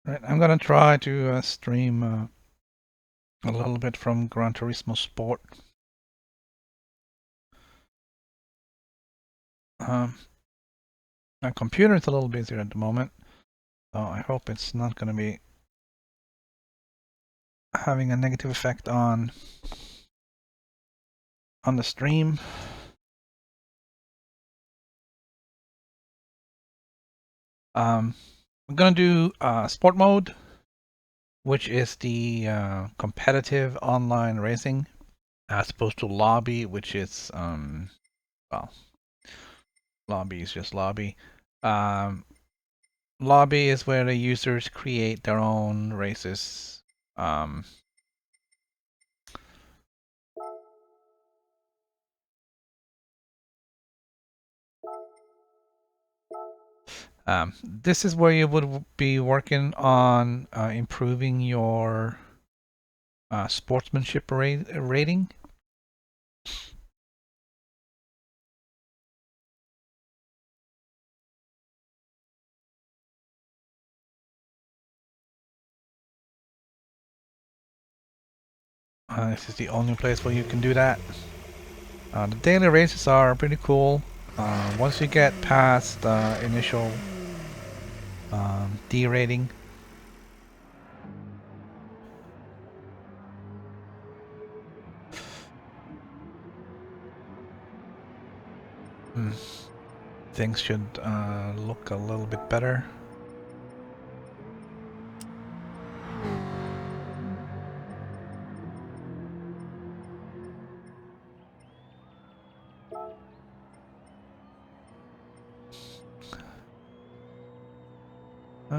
Right, I'm gonna try to stream a little bit from Gran Turismo Sport. My computer is a little busier at the moment, so I hope it's not gonna be having a negative effect on the stream. I'm gonna do sport mode, which is the competitive online racing, as opposed to lobby, which is well, lobby is just lobby. Lobby is where the users create their own races. This is where you would be working on improving your sportsmanship rating. This is the only place where you can do that. The daily races are pretty cool. Once you get past the initial D rating, things should look a little bit better.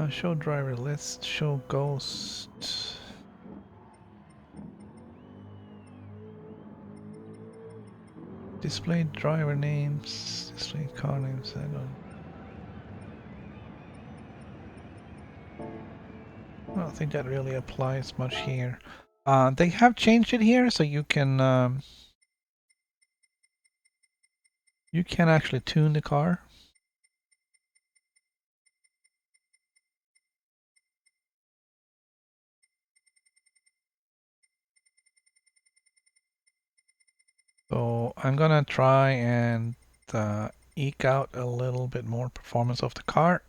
Show driver list, show ghost. Display driver names, display car names, I don't think that really applies much here. They have changed it here, so you can actually tune the car. So I'm gonna try and eke out a little bit more performance of the car.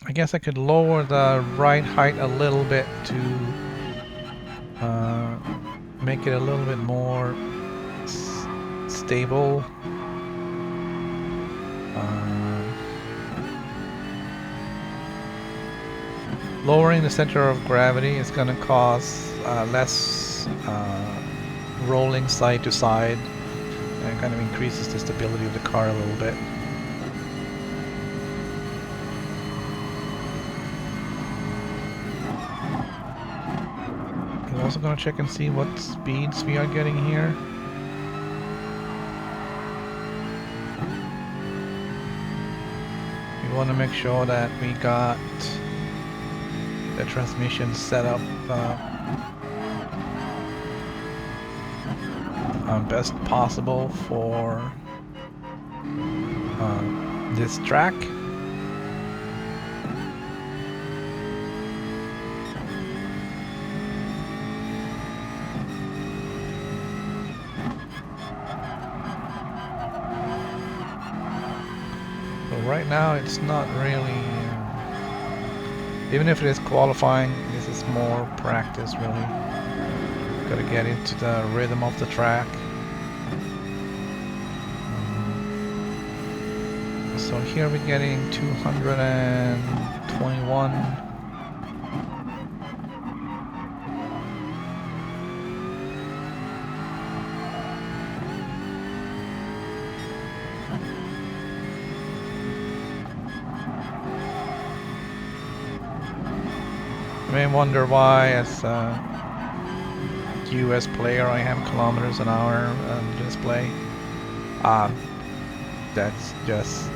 I guess I could lower the ride height a little bit to make it a little bit more stable. Lowering the center of gravity is going to cause less rolling side to side, and it kind of increases the stability of the car a little bit. I'm also going to check and see what speeds we are getting here. We want to make sure that we got the transmission set up best possible for this track. So right now it's not really even if it is qualifying, this is more practice really. Gotta get into the rhythm of the track. So here we're getting 221. You may wonder why, as a US player, I have kilometers an hour on the display. That's just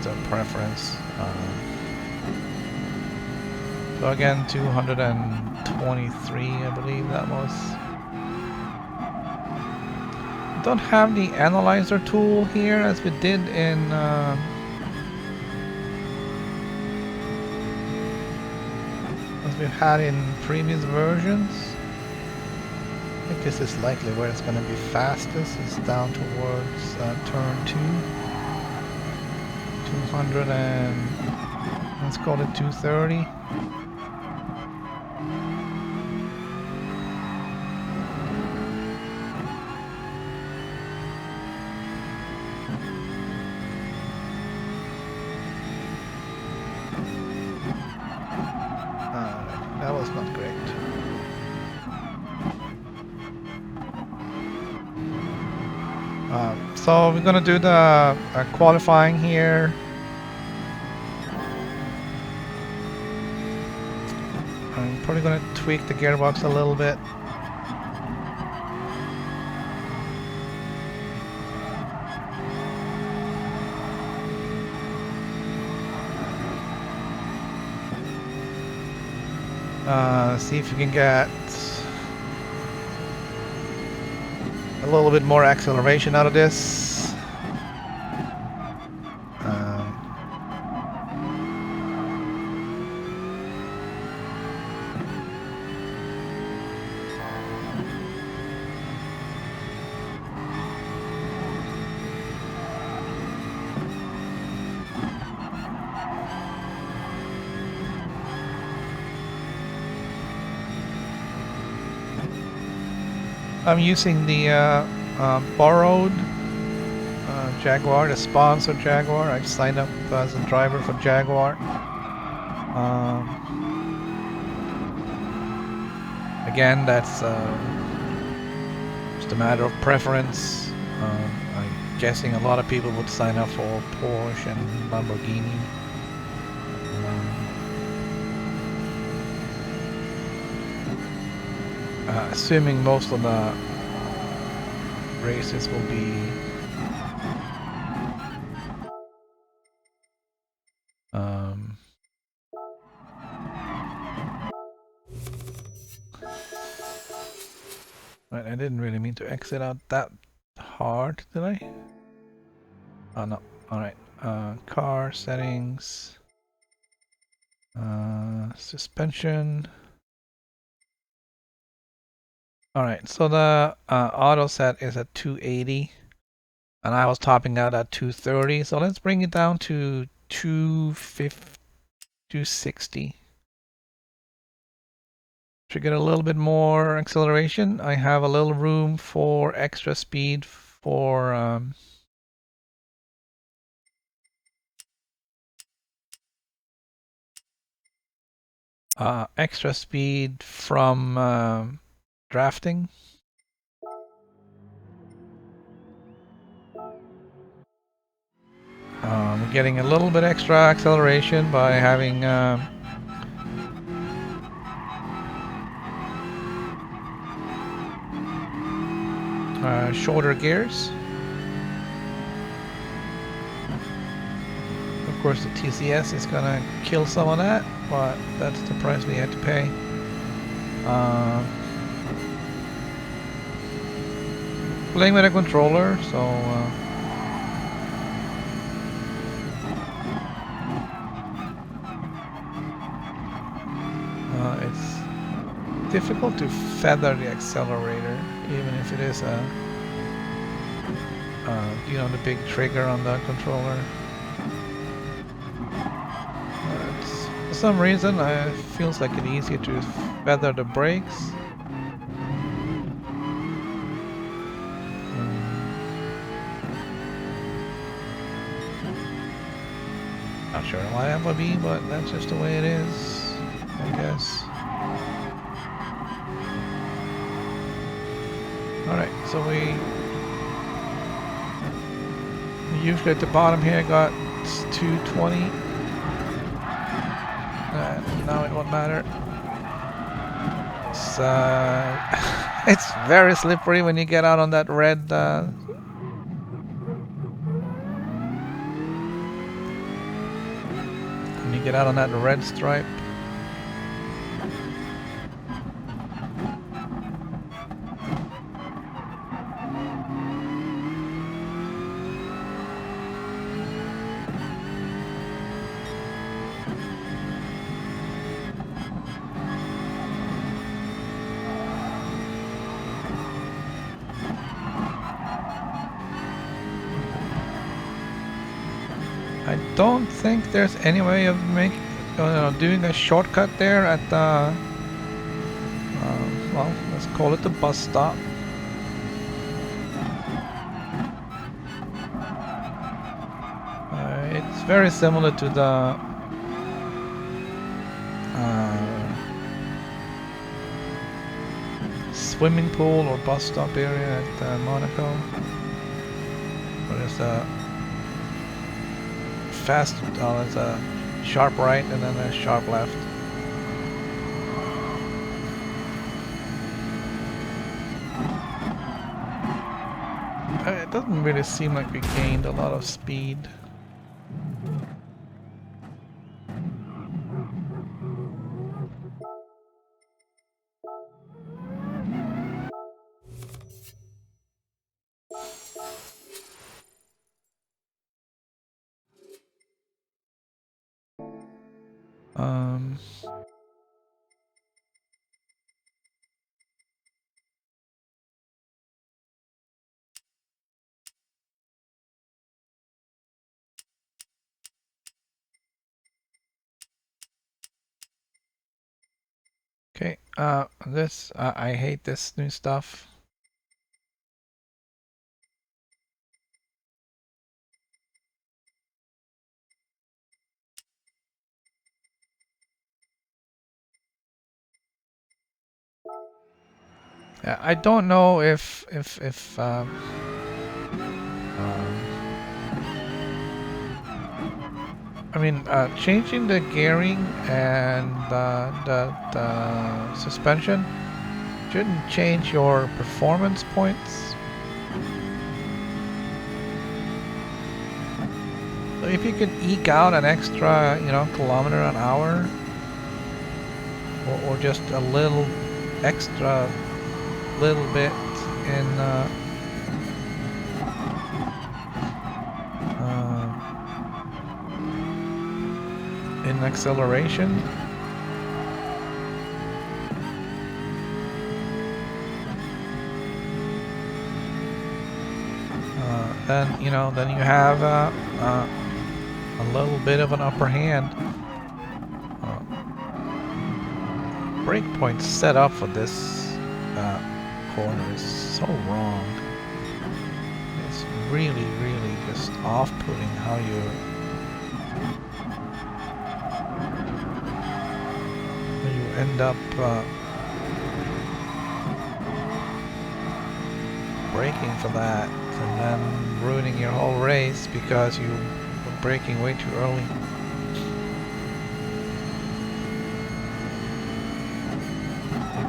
a preference. So again, 223, I believe that was. don't have the analyzer tool here as we did in as we've had in previous versions. I think this is likely where it's going to be fastest. It's down towards turn 2. 200 and let's call it 230. That was not great. So we're gonna do the qualifying here. I'm probably gonna tweak the gearbox a little bit. See if you can get a little bit more acceleration out of this. I'm using the borrowed Jaguar, the sponsored Jaguar. I've signed up as a driver for Jaguar. Again, that's just a matter of preference. I'm guessing a lot of people would sign up for Porsche and Lamborghini. Assuming most of the races will be right, I didn't really mean to exit out that hard, did I? Oh no. Alright. Car settings, suspension. Alright, so the auto set is at 280 and I was topping out at 230, so let's bring it down to 260 to get a little bit more acceleration. I have a little room for extra speed for extra speed from drafting. We're getting a little bit extra acceleration by having shorter gears. Of course, the TCS is gonna kill some of that, but that's the price we had to pay. Playing with a controller, so it's difficult to feather the accelerator, even if it is a you know, the big trigger on the controller. For some reason, it feels like it's easier to feather the brakes. Not sure why that would be, but that's just the way it is, I guess. Alright, so we usually at the bottom here got 220. Now it won't matter. It's, it's very slippery when you get out on that red get out on that red stripe. I don't think there's any way of doing a shortcut there at the well, let's call it the bus stop. It's very similar to the swimming pool or bus stop area at Monaco, where there's a there's a sharp right and then a sharp left. It doesn't really seem like we gained a lot of speed. Okay, this, I hate this new stuff. I don't know if I mean, changing the gearing and the suspension shouldn't change your performance points. So if you can eke out an extra, kilometer an hour, or just a little extra, little bit in acceleration, then you have a little bit of an upper hand. Breakpoint set up for this corner is so wrong. It's really just off-putting how you end up braking for that and then ruining your whole race because you were braking way too early.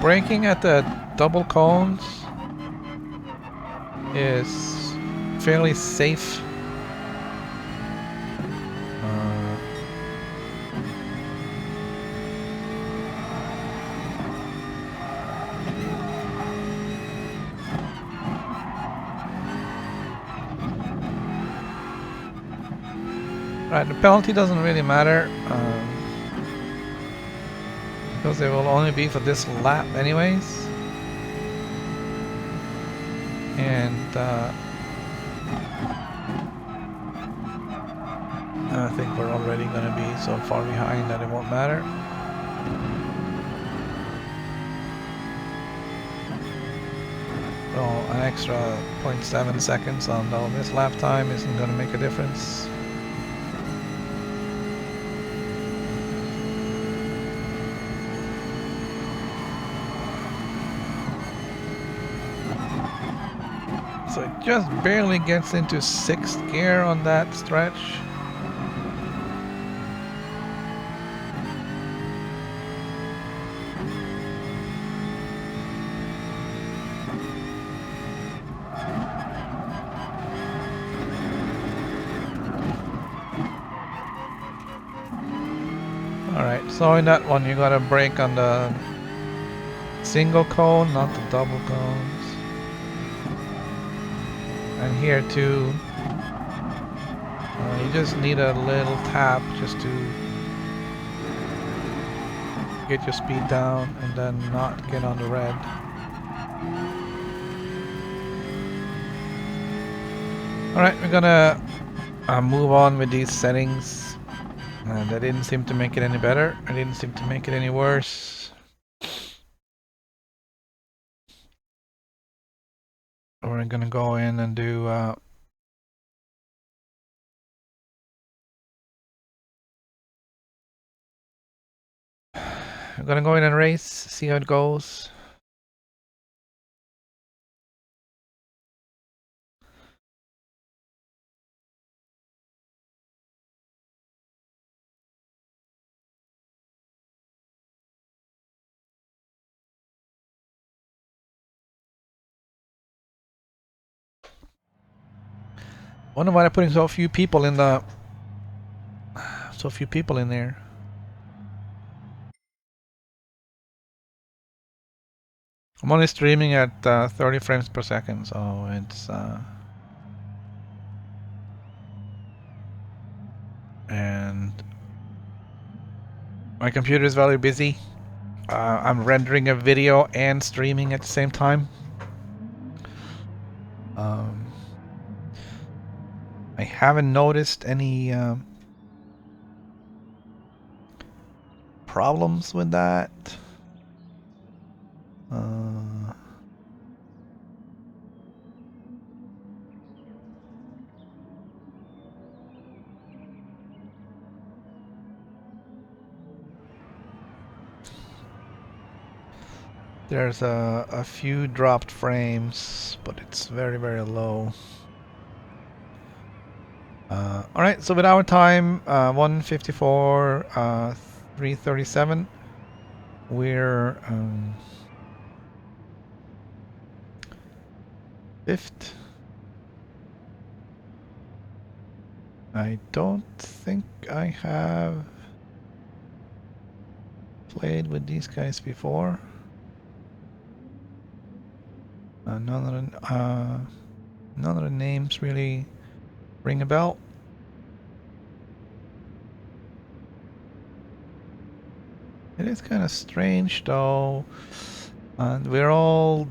Braking at the double cones is fairly safe. Right, the penalty doesn't really matter because it will only be for this lap anyways. And I think we're already going to be so far behind that it won't matter. So an extra 0.7 seconds on this lap time isn't going to make a difference. So it just barely gets into 6th gear on that stretch. Alright, so in that one you gotta brake on the single cone, not the double cones. And here too, you just need a little tap just to get your speed down and then not get on the red. Alright, we're gonna move on with these settings. That didn't seem to make it any better. I didn't seem to make it any worse. We're gonna go in and do I'm gonna go in and race, see how it goes. Wonder why they're putting so few people in there. I'm only streaming at 30 frames per second, so it's and my computer is very busy. I'm rendering a video and streaming at the same time. I haven't noticed any problems with that. There's a few dropped frames, but it's very, very low. Alright, so with our time, 1:54, 3:37, we're fifth. I don't think I have played with these guys before. None of the names really ring a bell. It is kind of strange though. We're all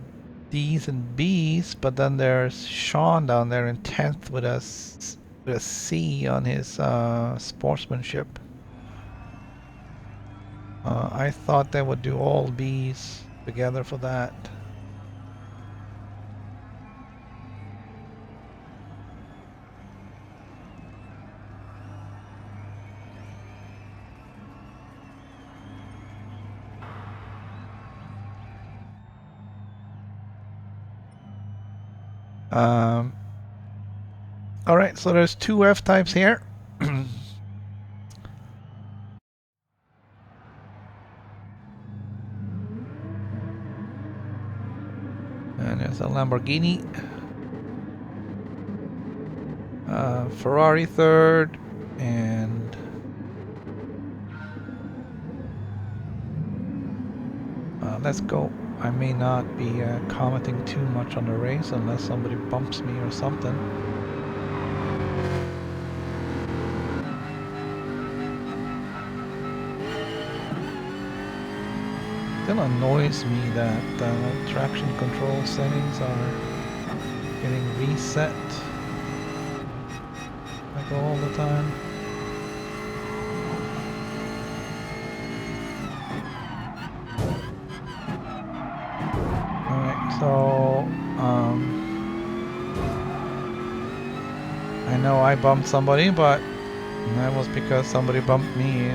D's and B's, but then there's Sean down there in 10th with a C on his sportsmanship. I thought they would do all B's together for that. Alright, so there's two F-types here. And there's a Lamborghini. Ferrari third, and let's go. I may not be commenting too much on the race unless somebody bumps me or something. Still annoys me that traction control settings are getting reset like all the time. So, I know I bumped somebody, but that was because somebody bumped me,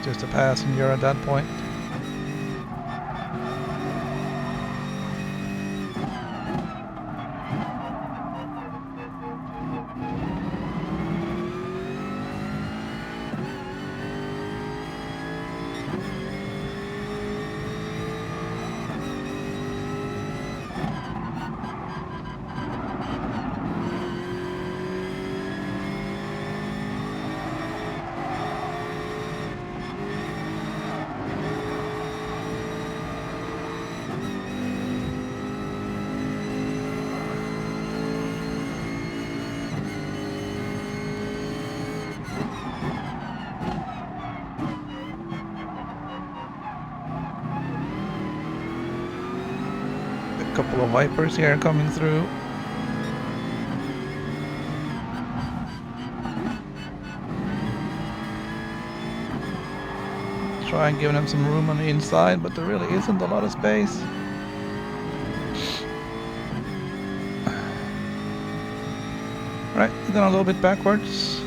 just a passenger at that point. Couple of Vipers here coming through. try and give them some room on the inside, but there really isn't a lot of space. Right, then a little bit backwards.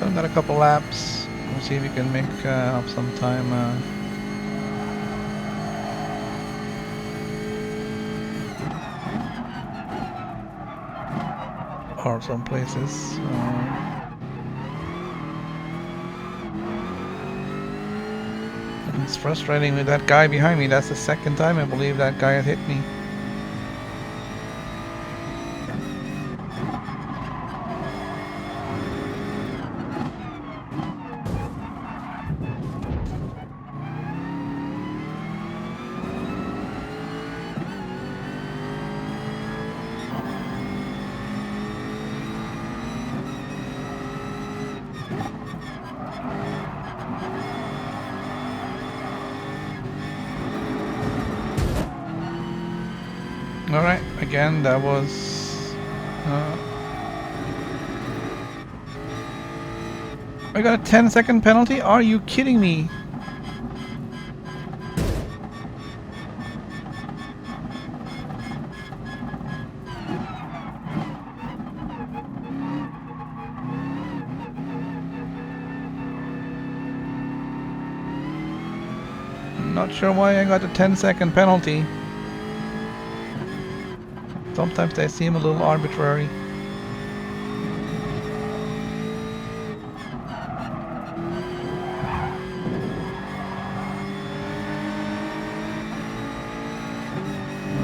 I've got a couple laps. We'll see if we can make up some time. Or some places. It's frustrating with that guy behind me. That's the second time I believe that guy had hit me. Alright, again, that was... I got a 10-second penalty? Are you kidding me? Not sure why I got a 10-second penalty. Sometimes they seem a little arbitrary.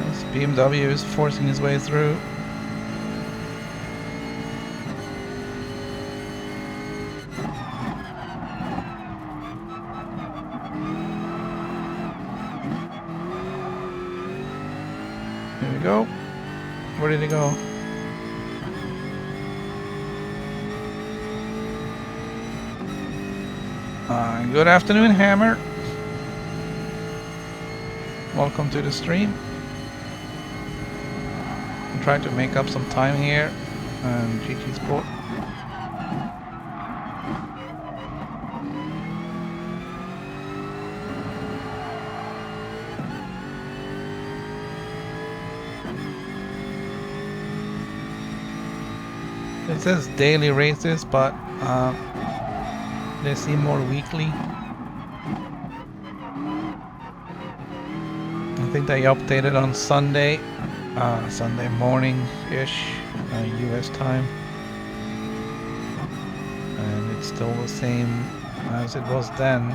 This BMW is forcing his way through. Here we go. Where did he go? Good afternoon, Hammer. Welcome to the stream. I'm trying to make up some time here on GT Sport. It says daily races, but they seem more weekly. I think they updated on Sunday, Sunday morning-ish, US time. And it's still the same as it was then,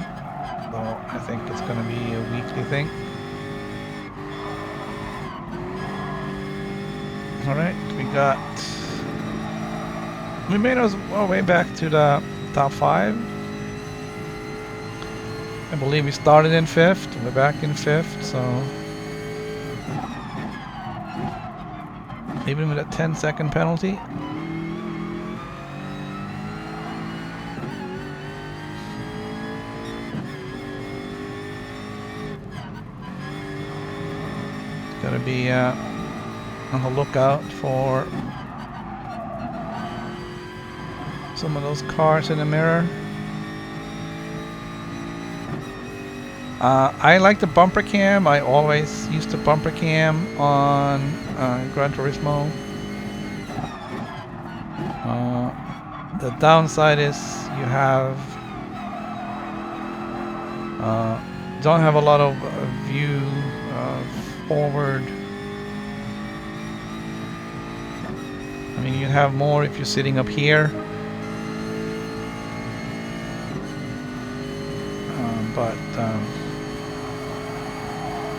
so I think it's going to be a weekly thing. Alright, we made our way back to the top 5. I believe we started in 5th, we're back in 5th, so even with a 10-second penalty. Gotta be on the lookout for some of those cars in the mirror. I like the bumper cam. I always used the bumper cam on Gran Turismo. The downside is you don't have a lot of view forward. I mean, you have more if you're sitting up here. But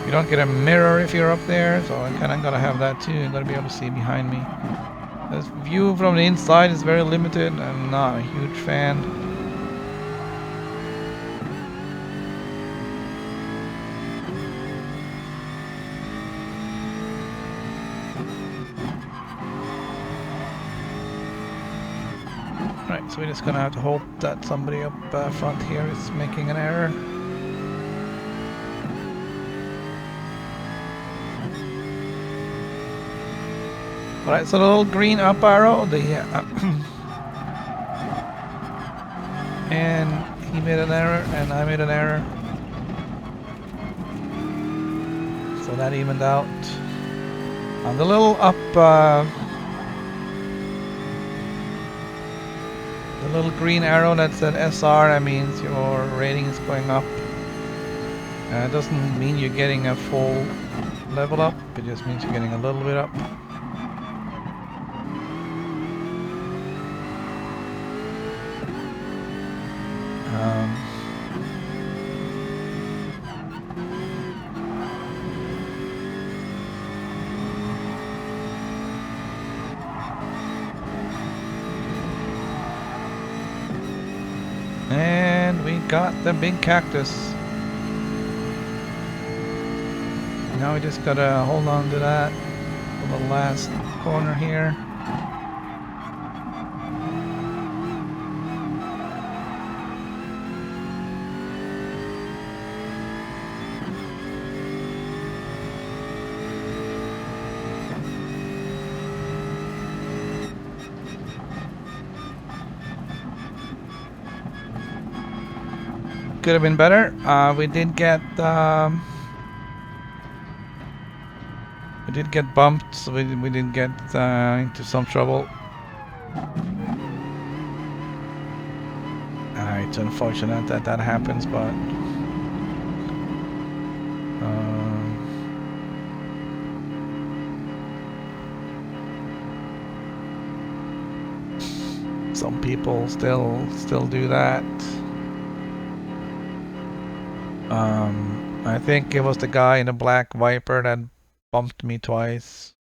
you don't get a mirror if you're up there, so I kind of gotta have that too. I gotta be able to see behind me. This view from the inside is very limited. I'm not a huge fan. So we're just gonna have to hope that somebody up front here is making an error. Alright, so the little green up arrow, and he made an error, and I made an error. So that evened out. And the little up, the little green arrow that said SR, that means your rating is going up. It doesn't mean you're getting a full level up, it just means you're getting a little bit up. And we got the big cactus. Now we just gotta hold on to that for the last corner here. Could have been better. We did get bumped, so we did get into some trouble. It's unfortunate that that happens, but some people still do that. I think it was the guy in the black Viper that bumped me twice.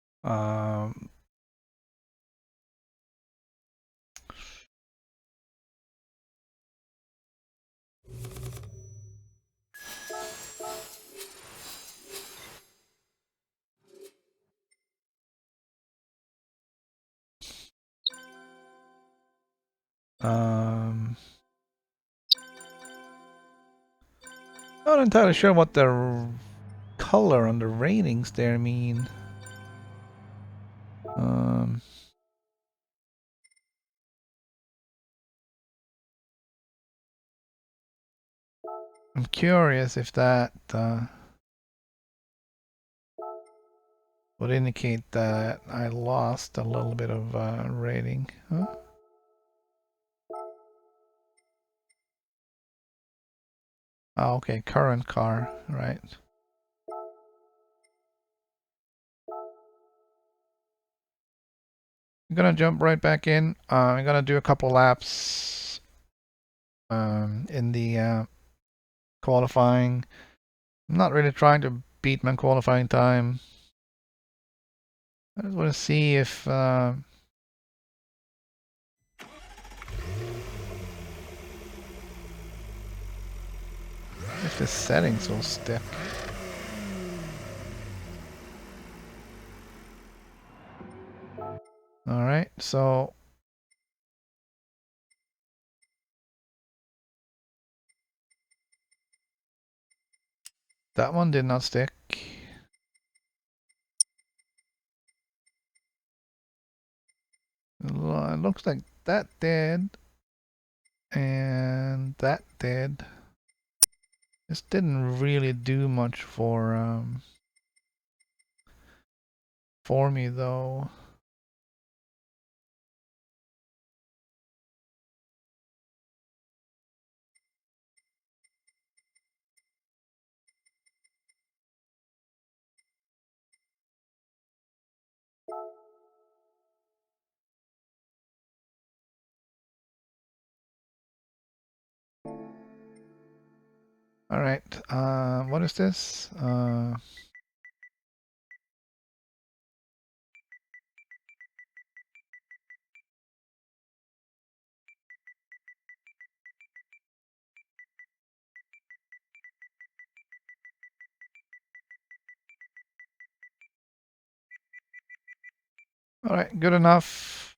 Not entirely sure what the color on the ratings there mean. I'm curious if that would indicate that I lost a little bit of rating. Huh? Oh, okay, current car, right. I'm gonna jump right back in. I'm gonna do a couple laps in the qualifying. I'm not really trying to beat my qualifying time. I just want to see if the settings will stick. Alright, so that one did not stick. It looks like that did. And that did. This didn't really do much for me though. Alright, what is this? Alright, good enough.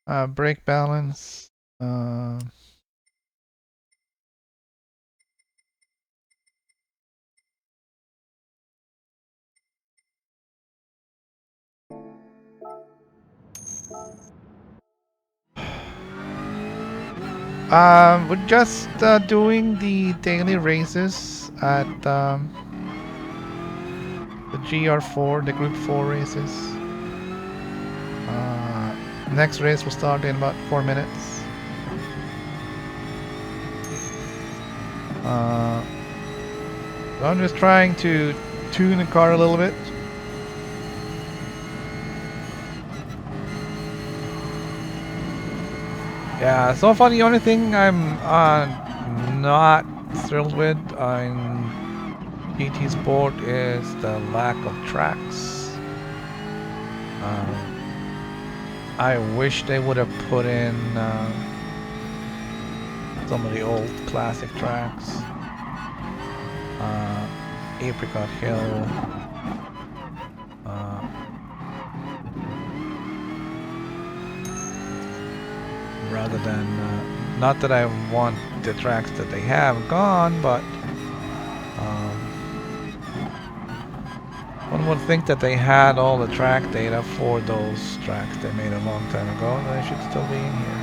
Brake balance. We're just doing the daily races at the GR.4, the Group 4 races. Next race will start in about 4 minutes. So I'm just trying to tune the car a little bit. Yeah, so far the only thing I'm not thrilled with on GT Sport is the lack of tracks. I wish they would have put in some of the old classic tracks. Apricot Hill. Rather than, not that I want the tracks that they have gone, but one would think that they had all the track data for those tracks they made a long time ago, and they should still be in here.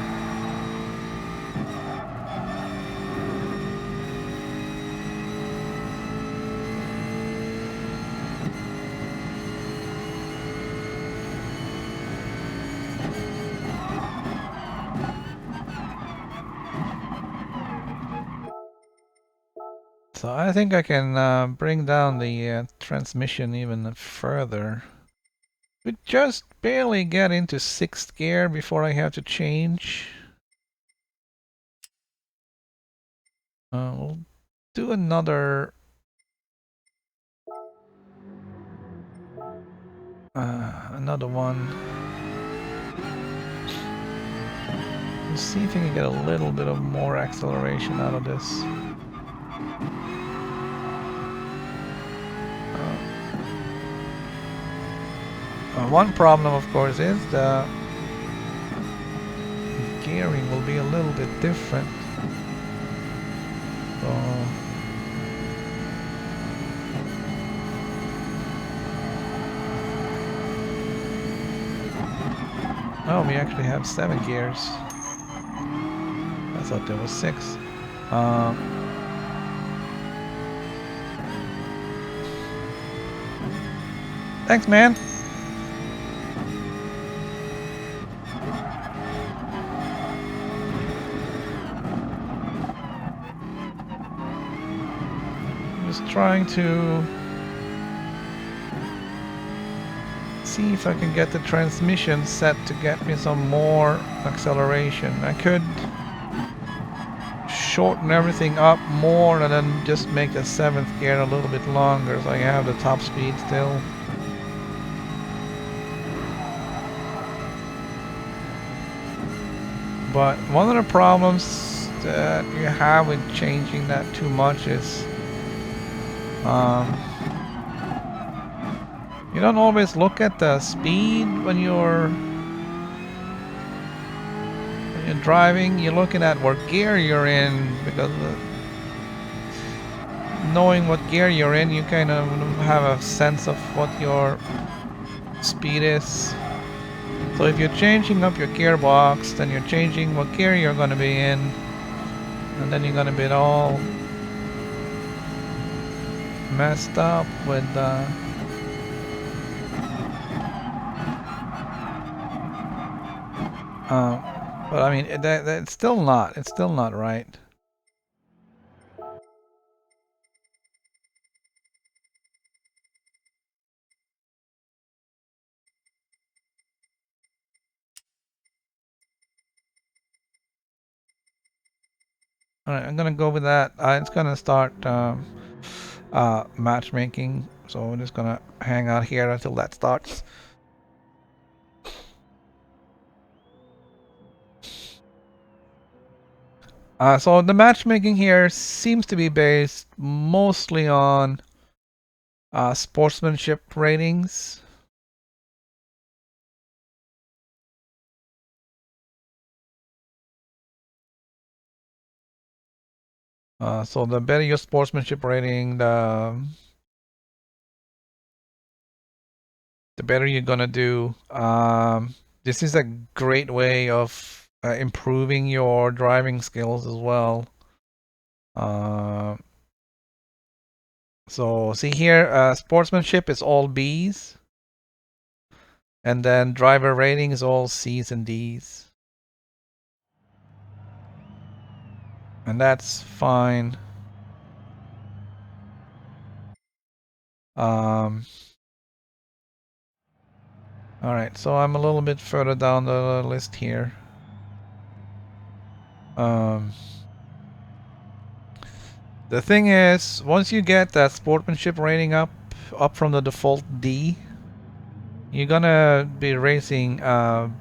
So I think I can bring down the transmission even further. We just barely get into 6th gear before I have to change. We'll do another one. We'll see if we can get a little bit of more acceleration out of this. One problem, of course, is the gearing will be a little bit different. So oh, we actually have 7 gears. I thought there was 6. Thanks, man. Just trying to see if I can get the transmission set to get me some more acceleration. I could shorten everything up more and then just make the 7th gear a little bit longer so I have the top speed still. But one of the problems that you have with changing that too much is you don't always look at the speed when you're driving. You're looking at what gear you're in, because knowing what gear you're in, you kind of have a sense of what your speed is. So if you're changing up your gearbox, then you're changing what gear you're going to be in, and then you're going to be all messed up with but I mean, it's still not right. Alright, I'm gonna go with that. It's gonna start matchmaking, so we're just gonna hang out here until that starts. So the matchmaking here seems to be based mostly on sportsmanship ratings. So the better your sportsmanship rating, the better you're gonna do. This is a great way of improving your driving skills as well. So see here, sportsmanship is all B's, and then driver rating is all C's and D's. And that's fine. All right, so I'm a little bit further down the list here. The thing is, once you get that sportsmanship rating up from the default D, you're gonna be racing a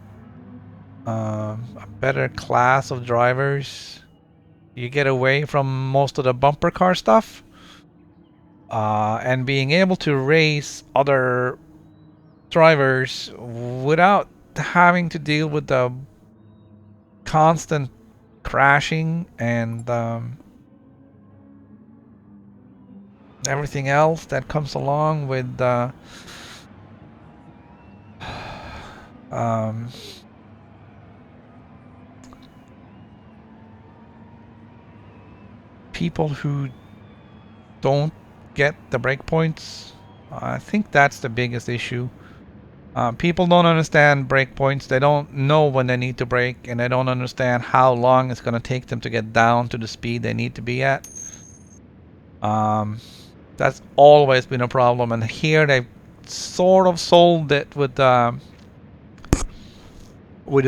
better class of drivers. You get away from most of the bumper car stuff, and being able to race other drivers without having to deal with the constant crashing and everything else that comes along with people who don't get the breakpoints. I think that's the biggest issue. People don't understand breakpoints. They don't know when they need to brake, and they don't understand how long it's going to take them to get down to the speed they need to be at. That's always been a problem, and here they've sort of solved it with the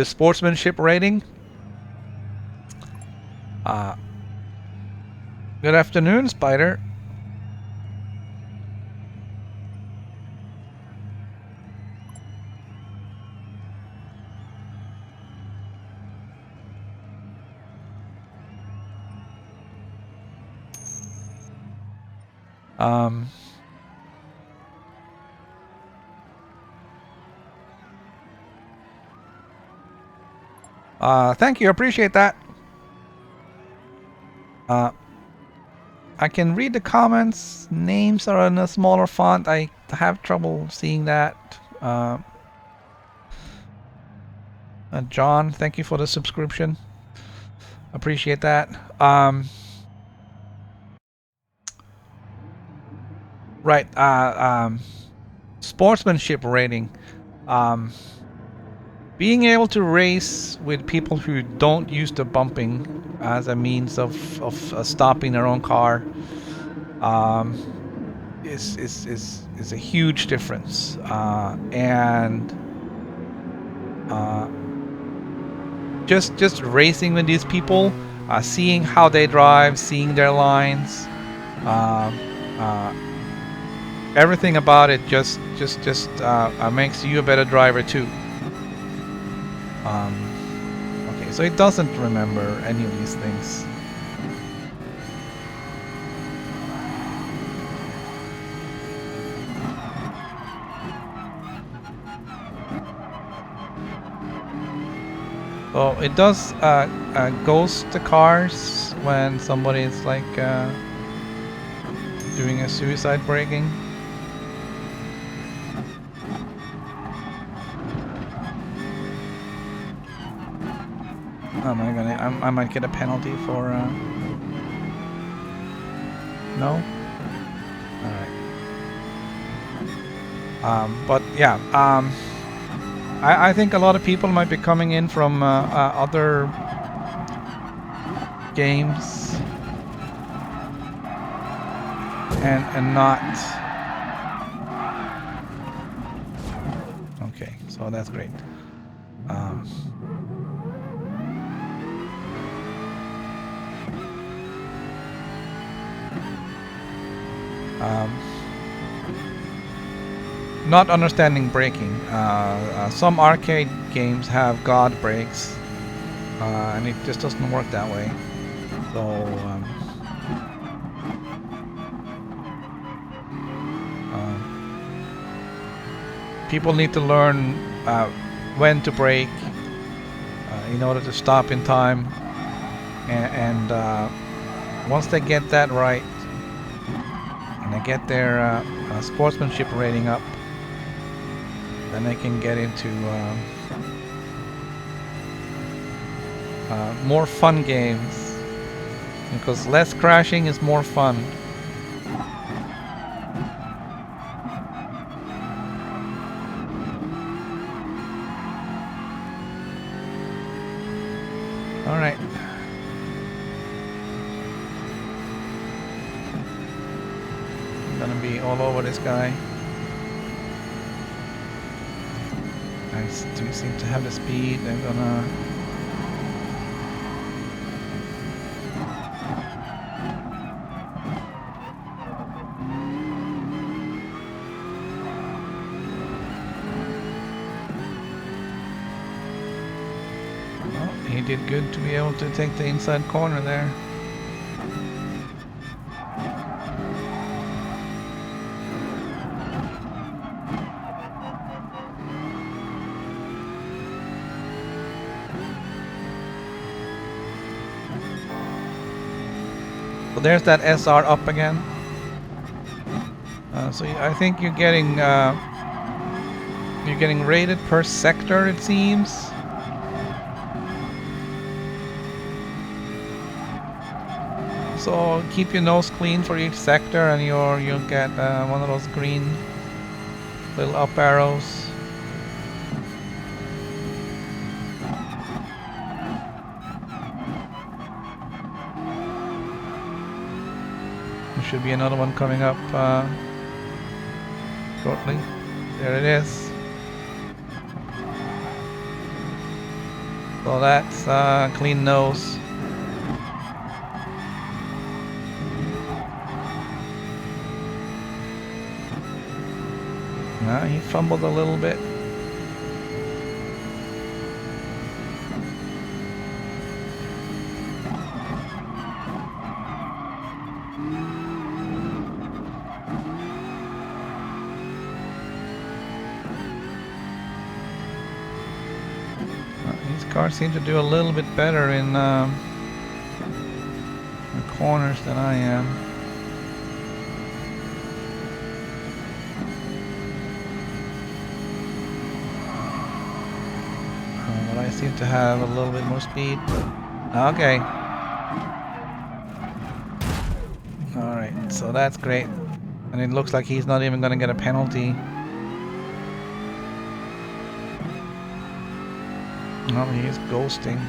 sportsmanship rating. Good afternoon, Spider. Thank you, appreciate that. I can read the comments. Names are in a smaller font. I have trouble seeing that. John, thank you for the subscription. Appreciate that. Right. Sportsmanship rating. Being able to race with people who don't use the bumping as a means of stopping their own car is a huge difference. And just racing with these people, seeing how they drive, seeing their lines, everything about it just makes you a better driver too. Okay, so it doesn't remember any of these things. So it does ghost the cars when somebody is like doing a suicide braking. Am I gonna? I might get a penalty for. No. All right. But yeah. I think a lot of people might be coming in from other games and not. Okay, so that's great. Not understanding braking. Some arcade games have God brakes, and it just doesn't work that way. So people need to learn when to brake in order to stop in time, and once they get that right, and they get their sportsmanship rating up, then they can get into more fun games, because less crashing is more fun. All right. I'm gonna be all over this guy. I do seem to have the speed. I'm gonna... He did good to be able to take the inside corner there. So there's that SR up again. So I think you're getting rated per sector, it seems. So keep your nose clean for each sector, and you'll get one of those green little up arrows. There should be another one coming up shortly. There it is. So that's clean nose. He fumbled a little bit. These cars seem to do a little bit better in the corners than I am. I seem to have a little bit more speed. Okay. Alright, so that's great. And it looks like he's not even going to get a penalty. No, he is ghosting.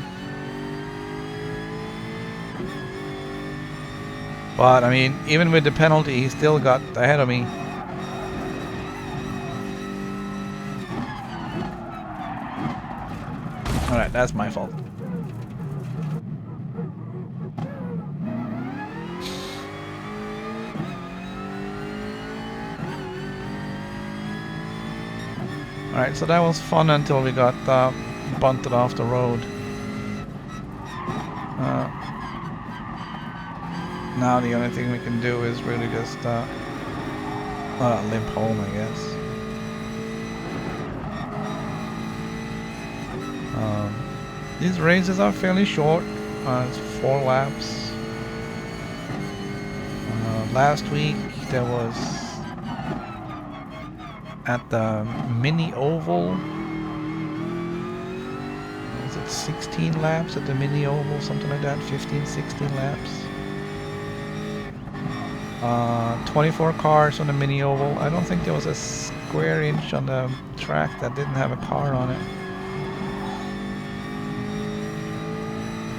But, I mean, even with the penalty, he still got ahead of me. Alright, that's my fault. Alright, so that was fun until we got bunted off the road. Now the only thing we can do is really just limp home, I guess. These races are fairly short. It's 4 laps. Last week there was at the mini oval. Was it 16 laps at the mini oval? Something like that. 15, 16 laps. 24 cars on the mini oval. I don't think there was a square inch on the track that didn't have a car on it.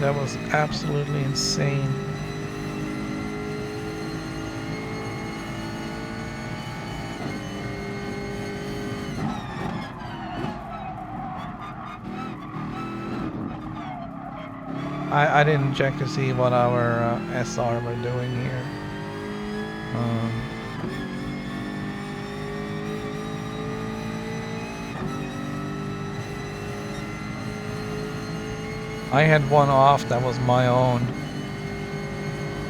That was absolutely insane. I didn't check to see what our SR were doing here. I had one off that was my own.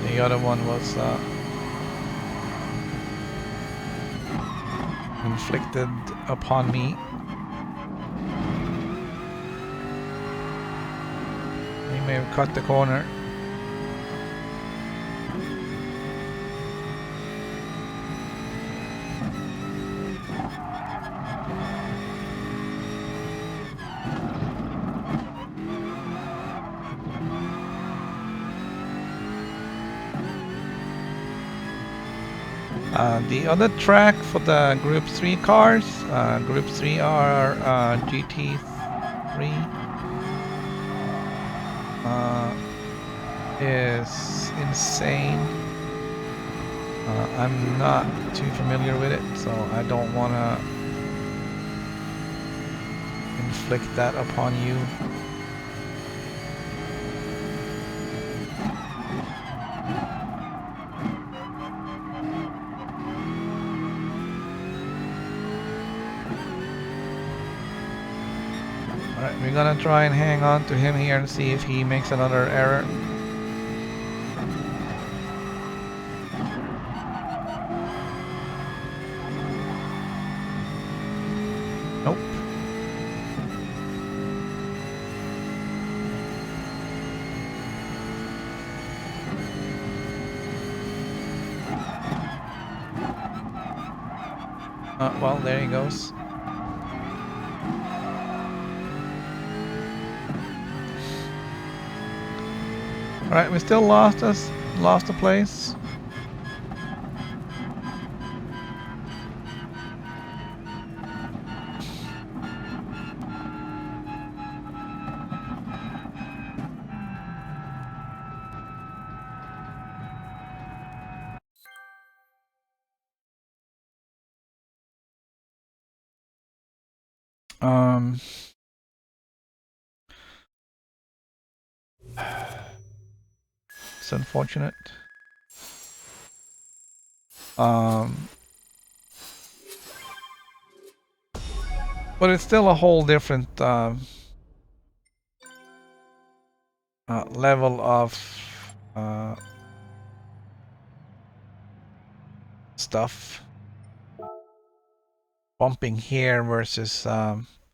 The other one was inflicted upon me. He may have cut the corner. The other track for the Group 3 cars, Group 3 are GT3, is insane. I'm not too familiar with it, so I don't want to inflict that upon you. Alright, we're gonna try and hang on to him here and see if he makes another error. Nope. Well, there he goes. Alright, we still lost the place. It's unfortunate. But it's still a whole different level of stuff. Bumping here versus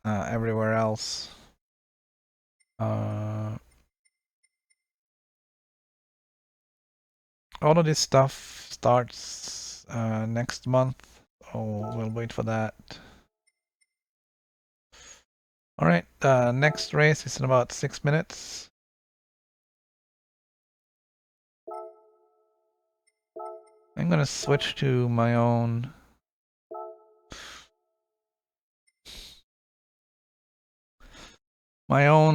everywhere else. All of this stuff starts next month. Oh, we'll wait for that. Alright, next race is in about 6 minutes. I'm gonna switch to my own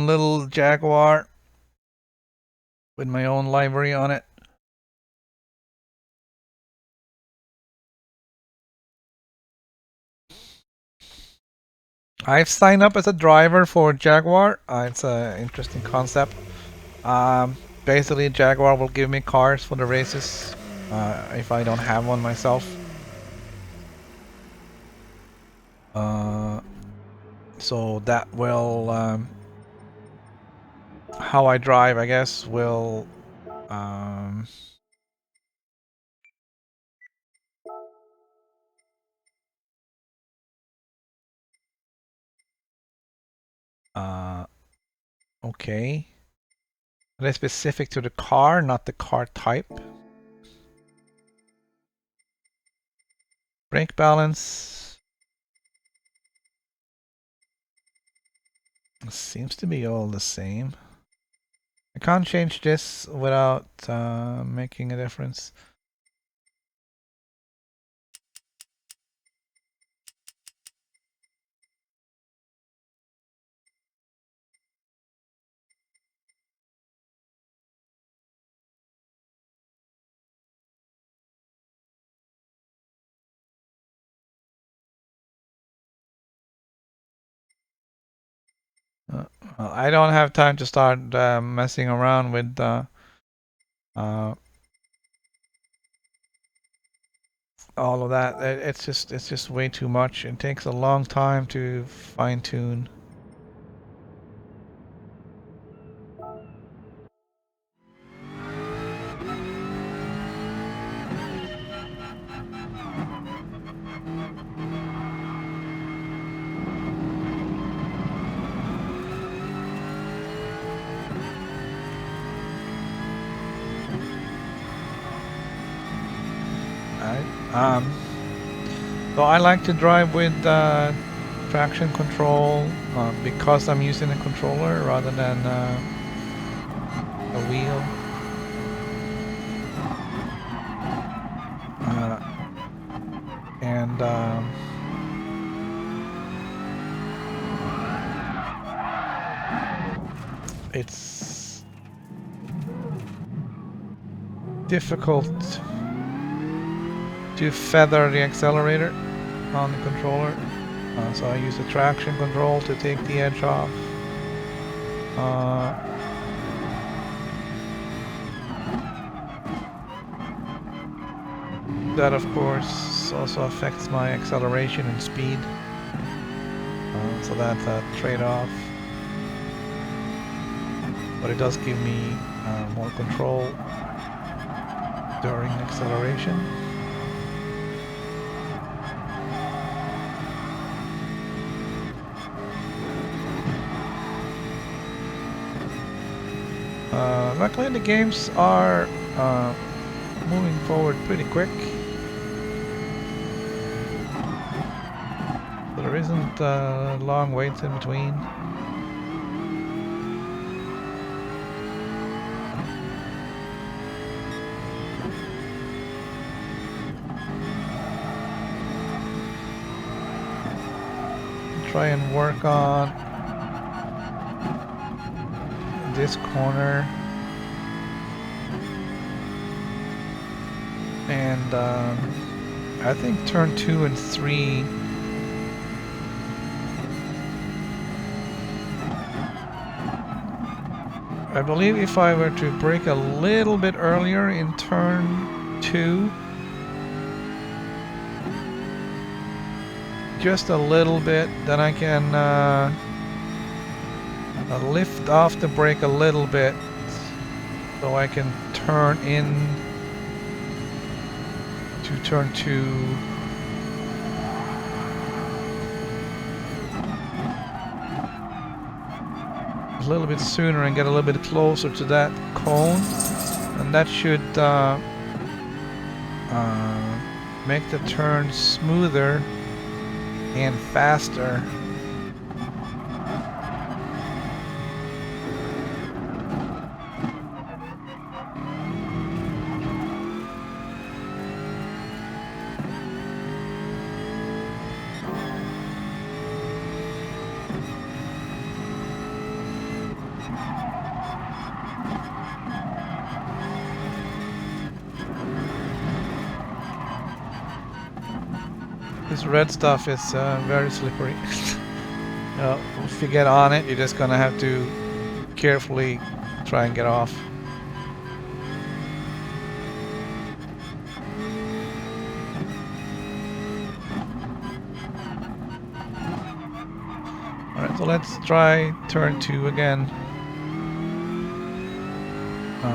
little Jaguar with my own library on it. I've signed up as a driver for Jaguar. It's an interesting concept. Basically, Jaguar will give me cars for the races if I don't have one myself. So that will, how I drive, I guess, will okay. That is specific to the car, not the car type. Brake balance seems to be all the same. I can't change this without making a difference. I don't have time to start messing around with all of that. It's just way too much. It takes a long time to fine tune. So I like to drive with traction control because I'm using a controller rather than a wheel. and it's difficult to feather the accelerator on the controller. So I use the traction control to take the edge off. That of course also affects my acceleration and speed. So that's a trade-off. But it does give me more control during acceleration. Luckily the games are moving forward pretty quick. There isn't long waits in between. Try and work on this corner. And I think turn 2 and 3 I believe if I were to brake a little bit earlier in turn 2, just a little bit, then I can lift off the brake a little bit so I can turn in to turn 2 a little bit sooner and get a little bit closer to that cone, and that should make the turn smoother and faster. This red stuff is very slippery. If you get on it, you're just gonna have to carefully try and get off. Alright, so let's try turn 2 again.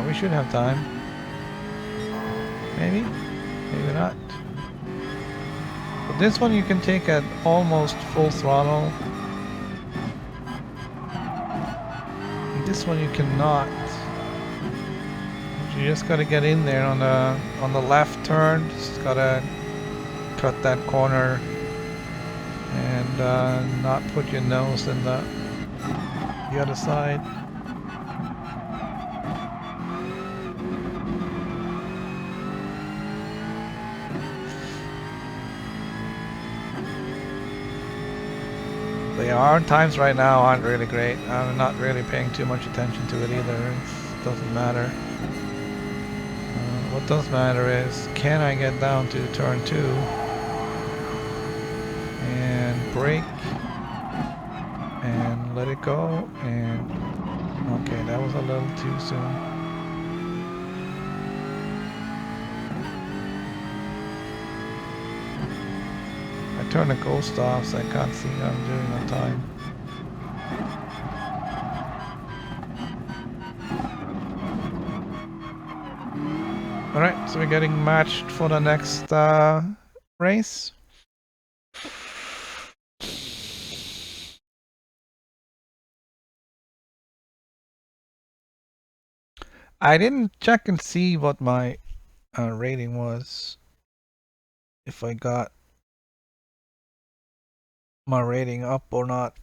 We should have time. Maybe? Maybe not. But this one you can take at almost full throttle. And this one you cannot. You just gotta get in there on the left turn. Just gotta cut that corner and not put your nose in the other side. The R times right now aren't really great. I'm not really paying too much attention to it either. It doesn't matter. What does matter is, can I get down to turn 2 and brake and let it go, and okay, that was a little too soon. I turn the ghost off so I can't see what I'm doing on time. Alright, so we're getting matched for the next race. I didn't check and see what my rating was. If I got my rating up or not.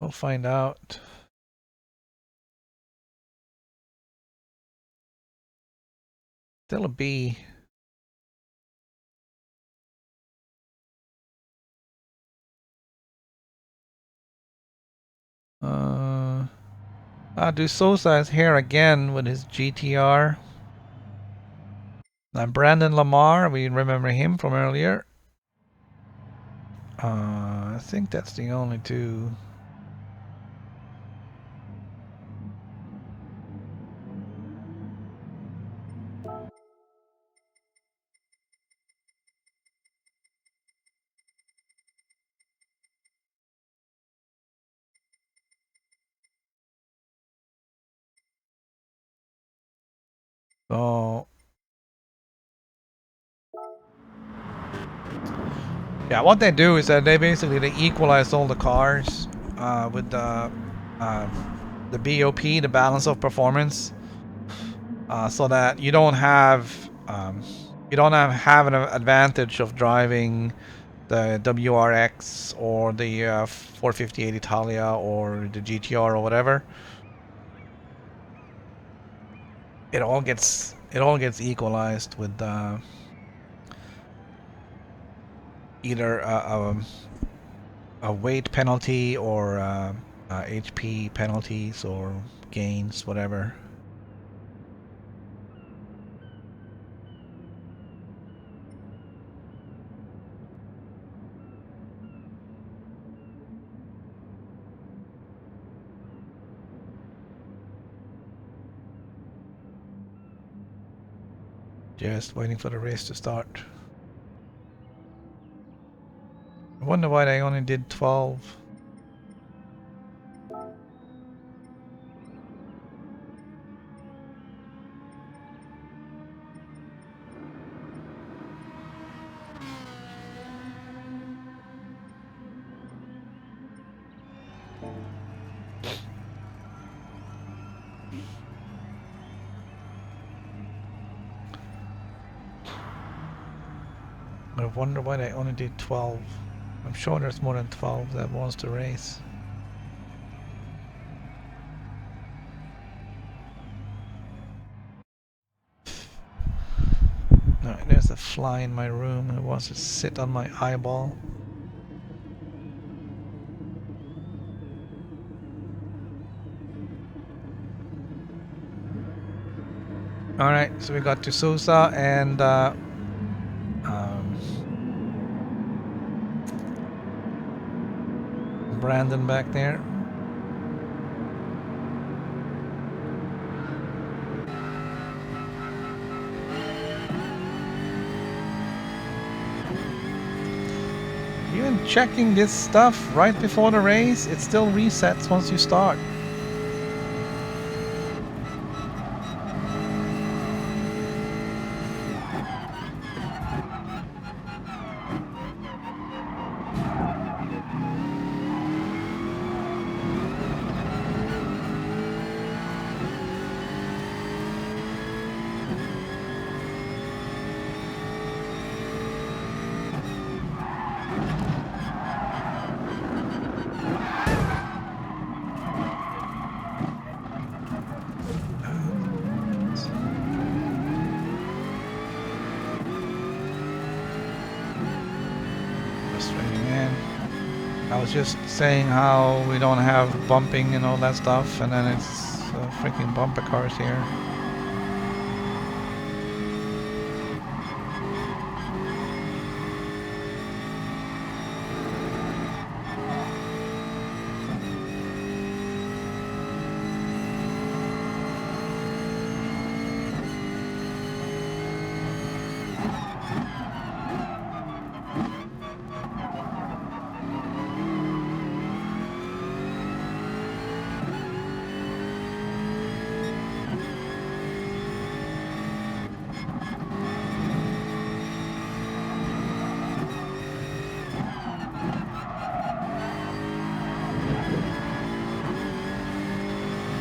We'll find out. Still a B. De Souza is here again with his GTR. Now Brandon Lamar, we remember him from earlier. I think that's the only two. So yeah, what they do is that they basically equalize all the cars with the BOP, the balance of performance, so that you don't have an advantage of driving the WRX or the 458 Italia or the GTR or whatever. It all gets equalized with either a weight penalty or HP penalties or gains, whatever. Just waiting for the race to start. I wonder why they only did 12. I wonder why they only did 12. I'm sure there's more than 12 that wants to race. Alright, there's a fly in my room who wants to sit on my eyeball. Alright, so we got De Souza and Brandon back there. Even checking this stuff right before the race, it still resets once you start. Just saying how we don't have bumping and all that stuff, and then it's freaking bumper cars here.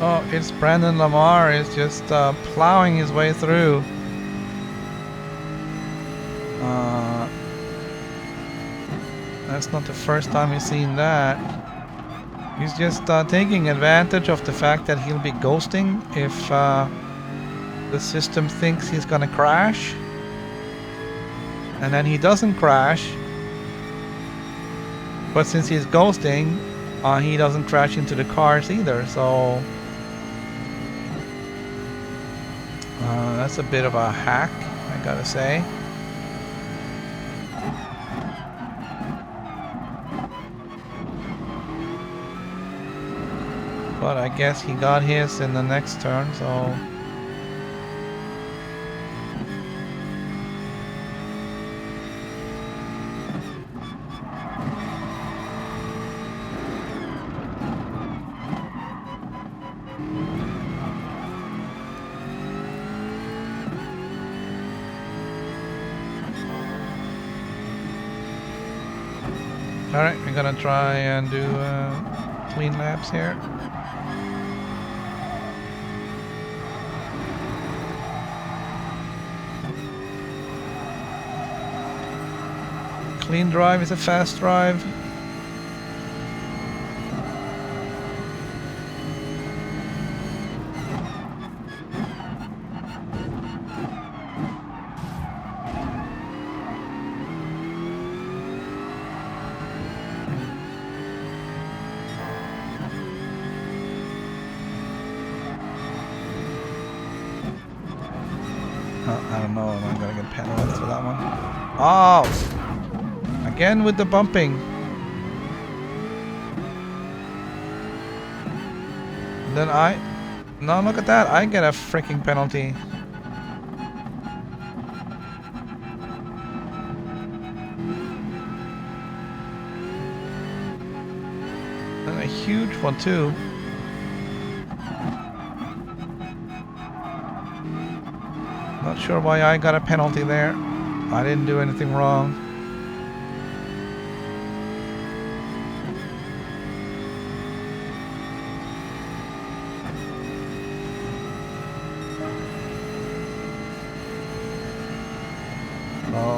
Oh, it's Brandon Lamar is just plowing his way through. That's not the first time we've seen that. He's just taking advantage of the fact that he'll be ghosting the system thinks he's gonna crash, and then he doesn't crash. But since he's ghosting, he doesn't crash into the cars either, so that's a bit of a hack, I gotta say. But I guess he got his in the next turn, so... Alright, we're gonna try and do clean laps here. Clean drive is a fast drive. I don't know, am I gonna get penalized for that one? Oh! Again with the bumping. Then no, look at that, I get a freaking penalty. And a huge one too. Not sure why I got a penalty there. I didn't do anything wrong.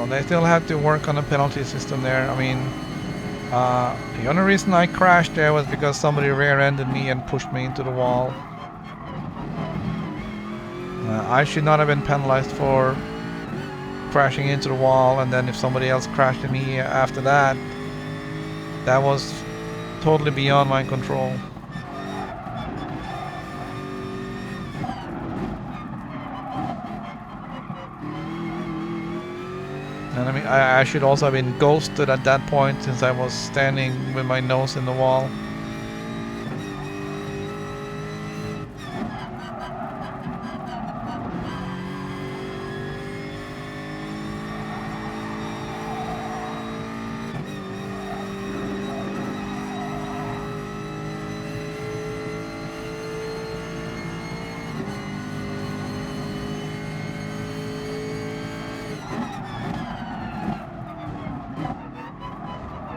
They still have to work on the penalty system there. I mean, the only reason I crashed there was because somebody rear-ended me and pushed me into the wall. I should not have been penalized for crashing into the wall, and then if somebody else crashed at me after that, that was totally beyond my control. And I mean, I should also have been ghosted at that point since I was standing with my nose in the wall.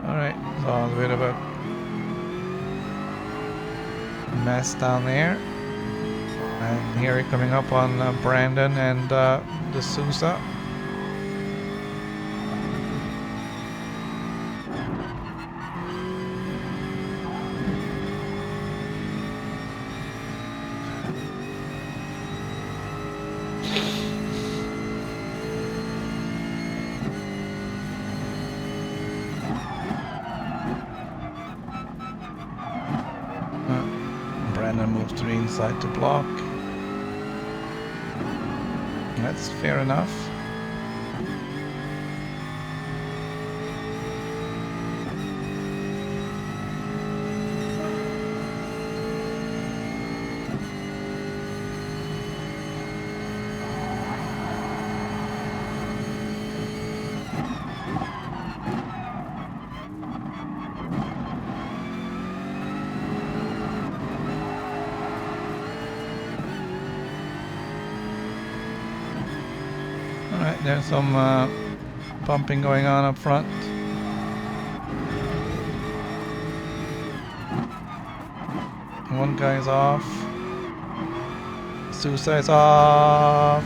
Alright, so a bit of a mess down there. And here we're coming up on Brandon and the Sousa. Brandon moves to the inside to block. That's fair enough. Alright, there's some pumping going on up front. One guy's off. Suicide's off.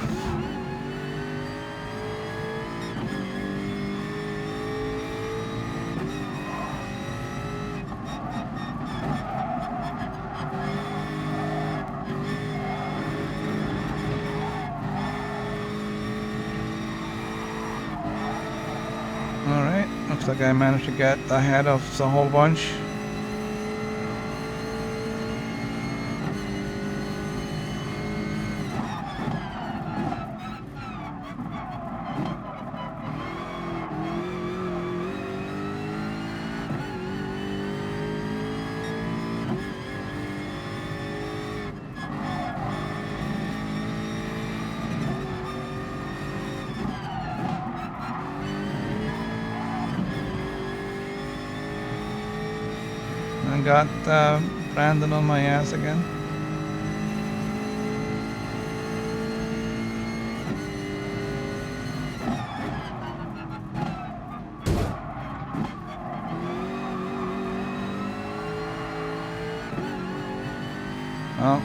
like I managed to get ahead of the whole bunch. I got Brandon on my ass again. Well,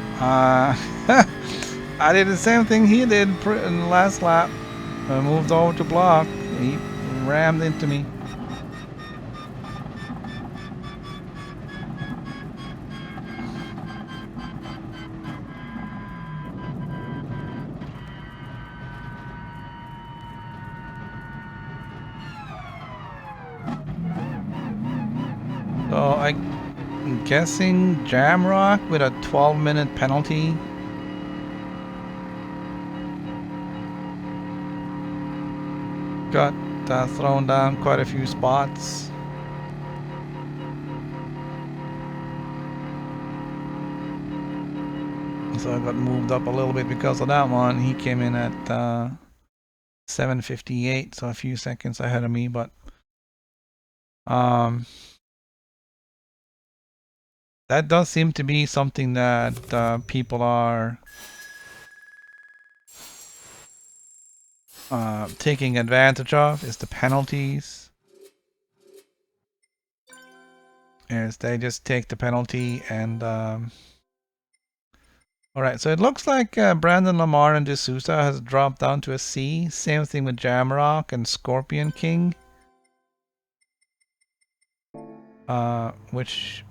I did the same thing he did in the last lap. I moved over to block. He rammed into me. So I'm guessing Jamrock with a 12-minute penalty. Got thrown down quite a few spots. So I got moved up a little bit because of that one. He came in at 7:58, so a few seconds ahead of me, but that does seem to be something that people are taking advantage of, is the penalties. Is they just take the penalty and alright, so it looks like Brandon Lamar and D'Souza has dropped down to a C. Same thing with Jamrock and Scorpion King. Which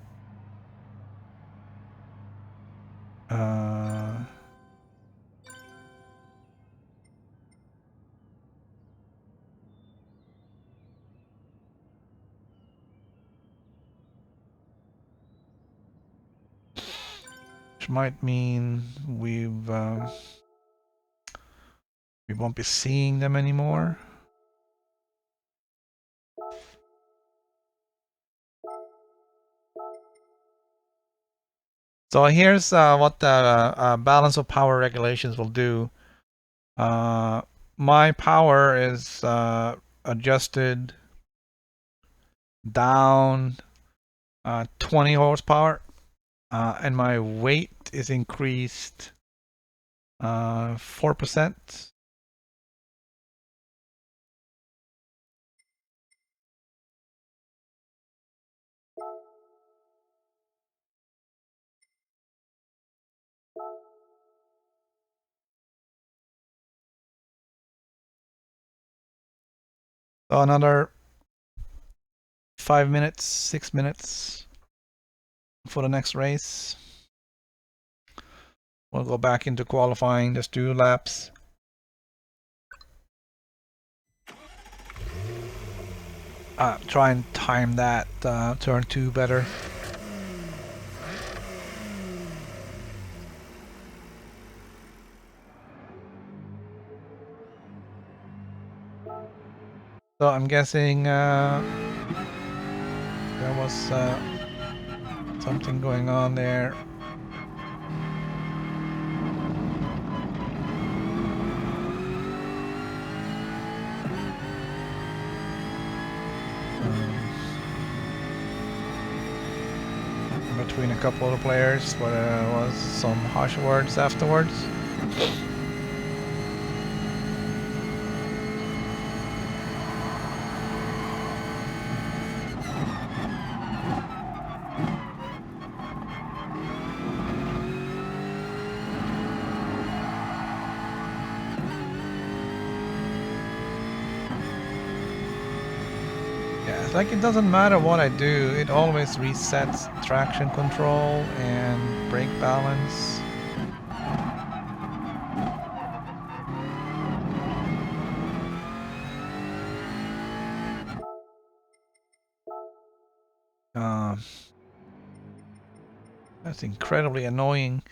might mean we won't be seeing them anymore. So here's what the balance of power regulations will do. My power is adjusted down 20 horsepower, and my weight is increased 4%. So another 5 minutes, 6 minutes for the next race. We'll go back into qualifying, just 2 laps. Try and time that turn 2 better. So I'm guessing there was something going on there. Between a couple of the players, but was some harsh words afterwards. Like, it doesn't matter what I do, it always resets traction control and brake balance. That's incredibly annoying.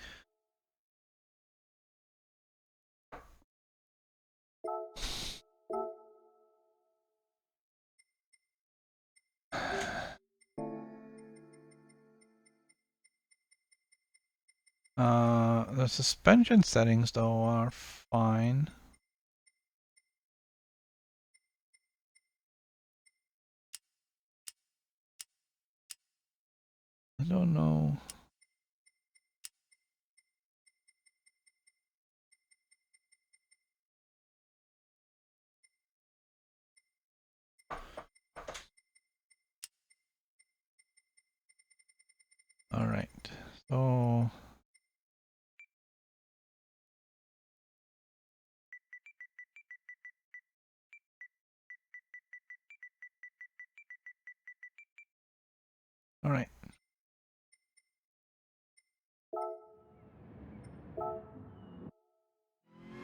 The suspension settings though are fine. I don't know. All right. So all right.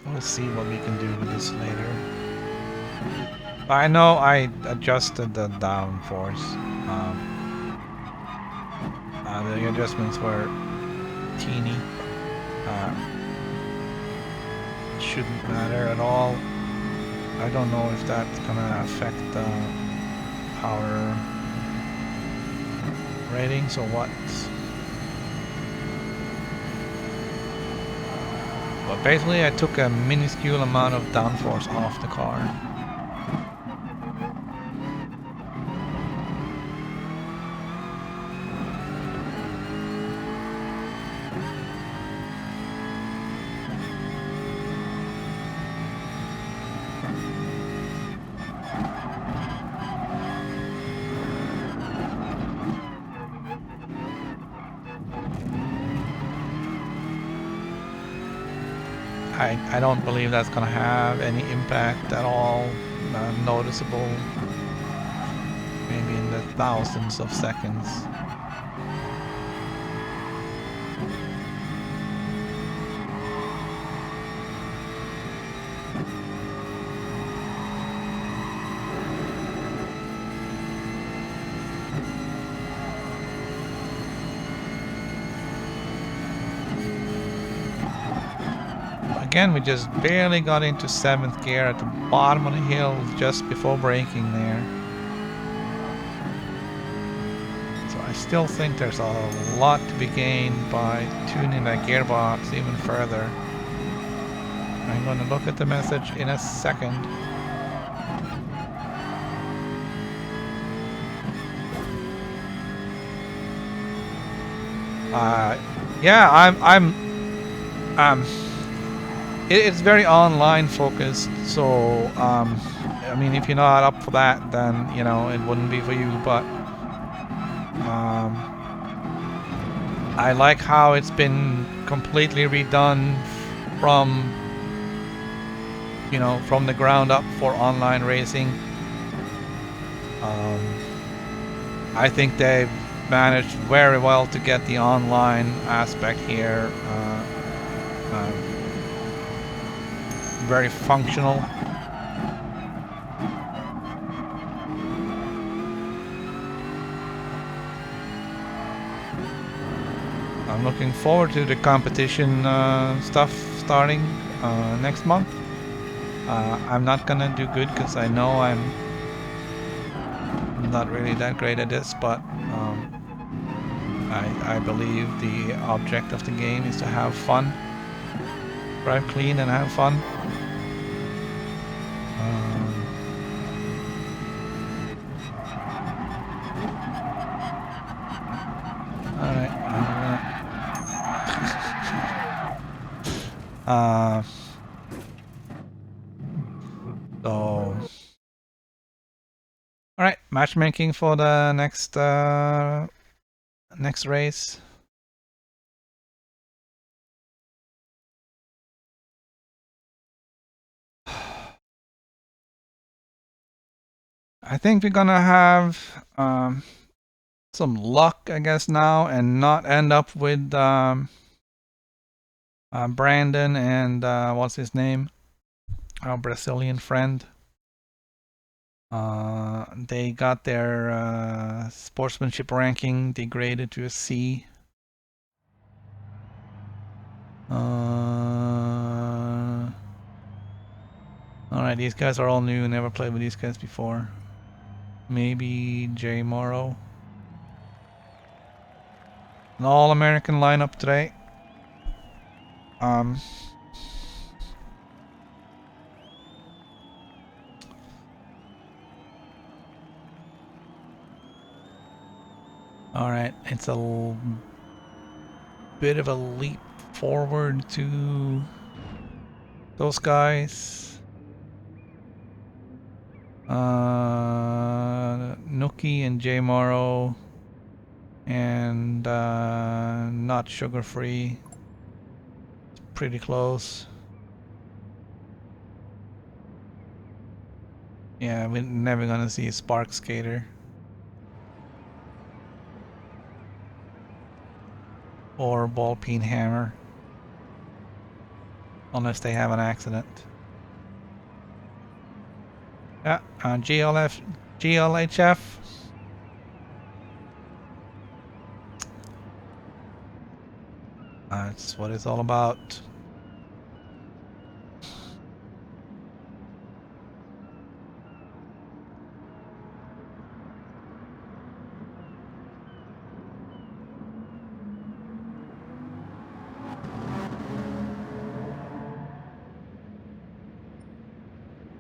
We'll see what we can do with this later. I know I adjusted the downforce. The adjustments were teeny. Shouldn't matter at all. I don't know if that's gonna affect our ratings or what. But basically I took a minuscule amount of downforce off the car. I don't believe that's gonna have any impact at all, noticeable, maybe in the thousands of seconds. Again, we just barely got into 7th gear at the bottom of the hill just before braking there. So I still think there's a lot to be gained by tuning that gearbox even further. I'm going to look at the message in a second. Yeah, it's very online focused, so I mean, if you're not up for that, then you know it wouldn't be for you. But I like how it's been completely redone from the ground up for online racing. I think they've managed very well to get the online aspect here very functional. I'm looking forward to the competition stuff starting next month. I'm not gonna do good because I know I'm not really that great at this, but I believe the object of the game is to have fun, drive clean and have fun. Alright, matchmaking for the next race. I think we're gonna have some luck, I guess, now, and not end up with Brandon and what's his name? Our Brazilian friend. They got their sportsmanship ranking degraded to a C. Alright, these guys are all new, never played with these guys before. Maybe Jay Morrow. An all-American lineup today. Alright, it's a bit of a leap forward to those guys. Nookie and Jay Morrow and not sugar free. Pretty close. Yeah, we're never gonna see a Spark Skater. Or Ball Peen Hammer. Unless they have an accident. Yeah, GLHF. That's what it's all about.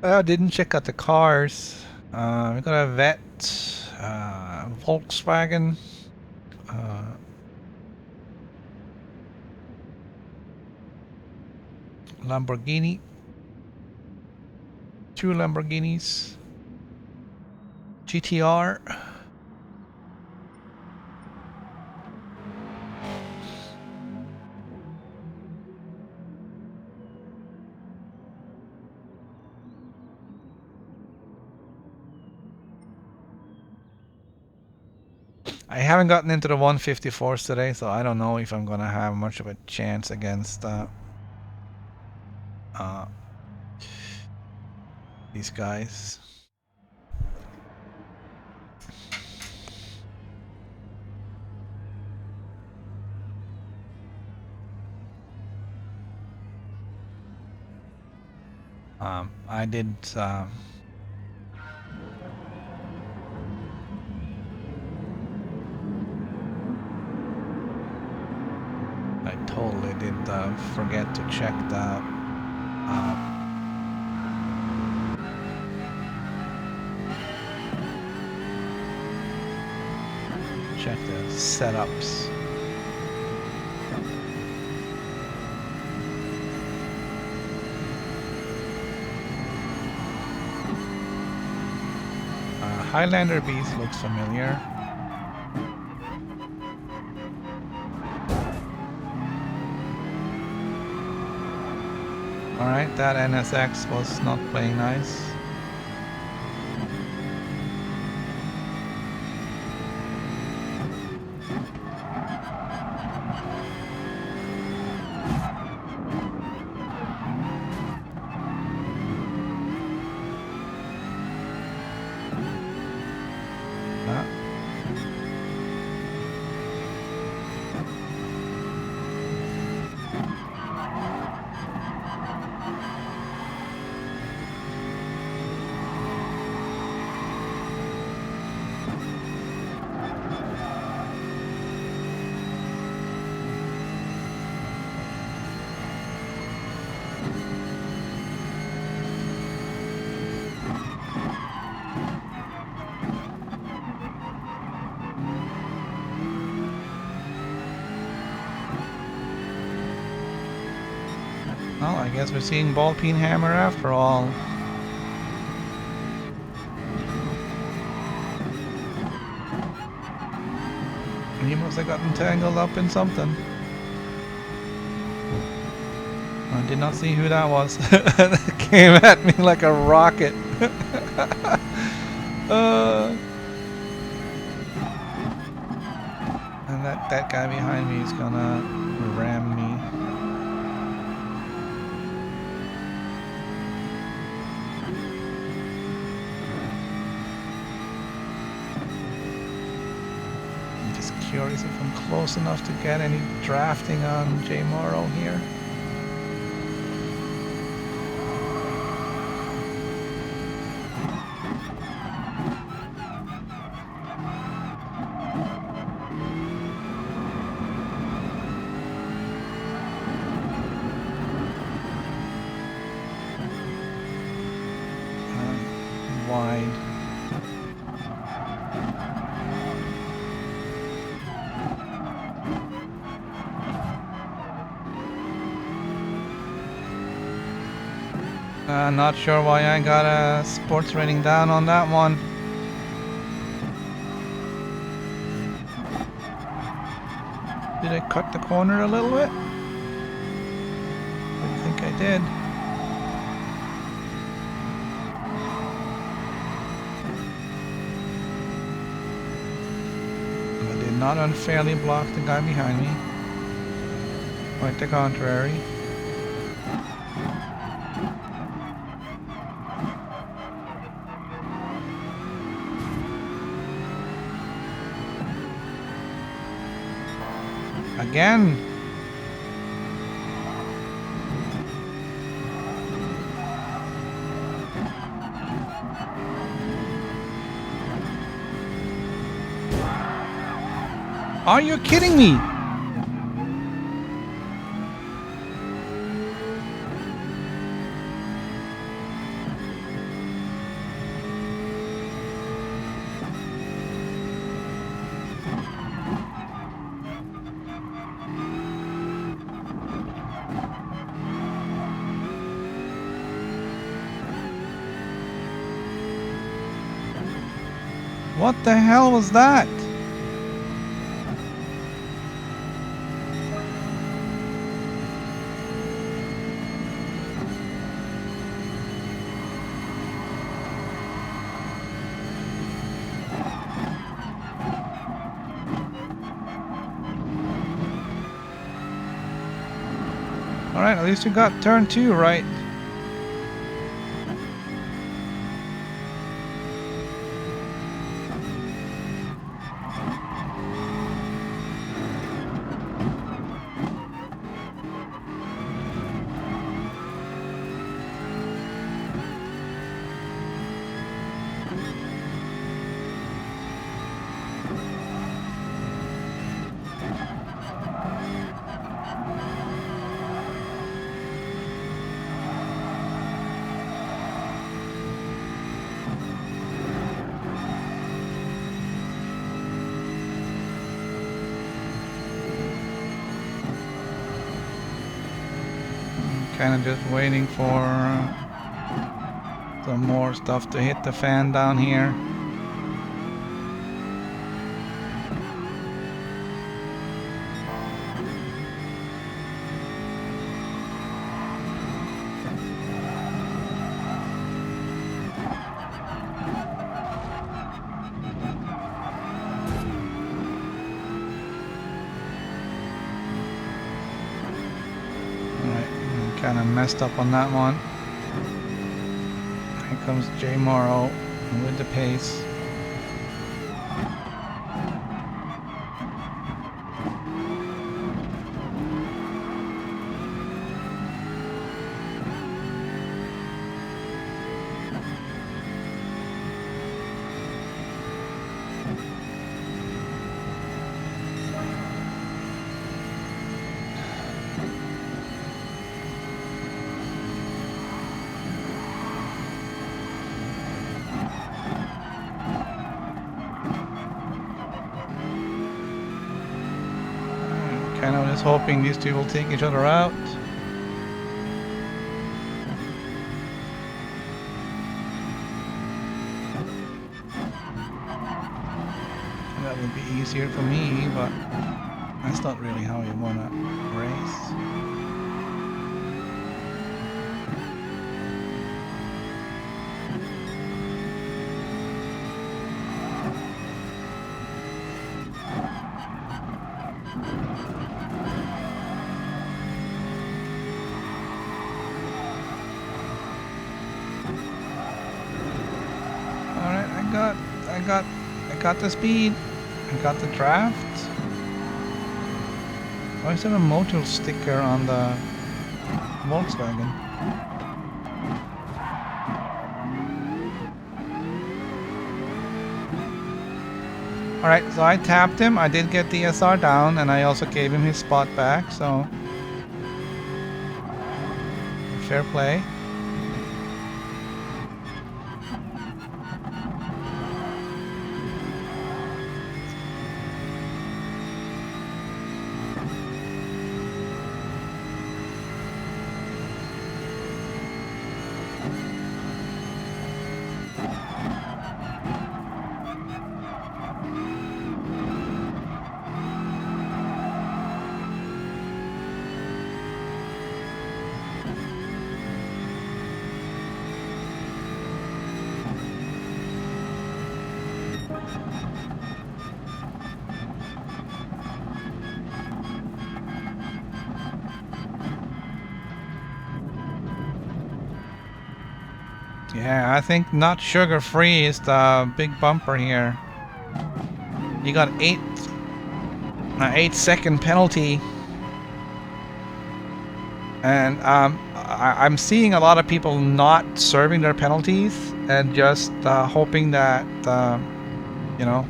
I didn't check out the cars. We got a Vet, Volkswagen, Lamborghini, 2 Lamborghinis, GTR. I haven't gotten into the 154s today, so I don't know if I'm gonna have much of a chance against these guys. I did I totally did forget to check the setups. Highlander Beast looks familiar. Alright, that NSX was not playing nice. Well, I guess we're seeing Ball Peen Hammer after all. He must have gotten tangled up in something. I did not see who that was. It came at me like a rocket. And that guy behind me is gonna ram me. curious if I'm close enough to get any drafting on J Morrow here. Wide. Not sure why I got a sports rating down on that one. Did I cut the corner a little bit? I think I did. I did not unfairly block the guy behind me. Quite the contrary. Again. Are you kidding me? What the hell was that? Alright, at least you got turn 2 right. Kind of just waiting for some more stuff to hit the fan down here. Kind of messed up on that one. Here comes J Morrow with the pace. Kind of just hoping these two will take each other out. That would be easier for me, but that's not really how you want to race. I got the speed, I got the draft. Why is there a motor sticker on the Volkswagen? Alright, so I tapped him, I did get the SR down, and I also gave him his spot back, so fair play. Yeah, I think not sugar-free is the big bumper here. You got 8-second penalty, and I'm seeing a lot of people not serving their penalties and just hoping that you know,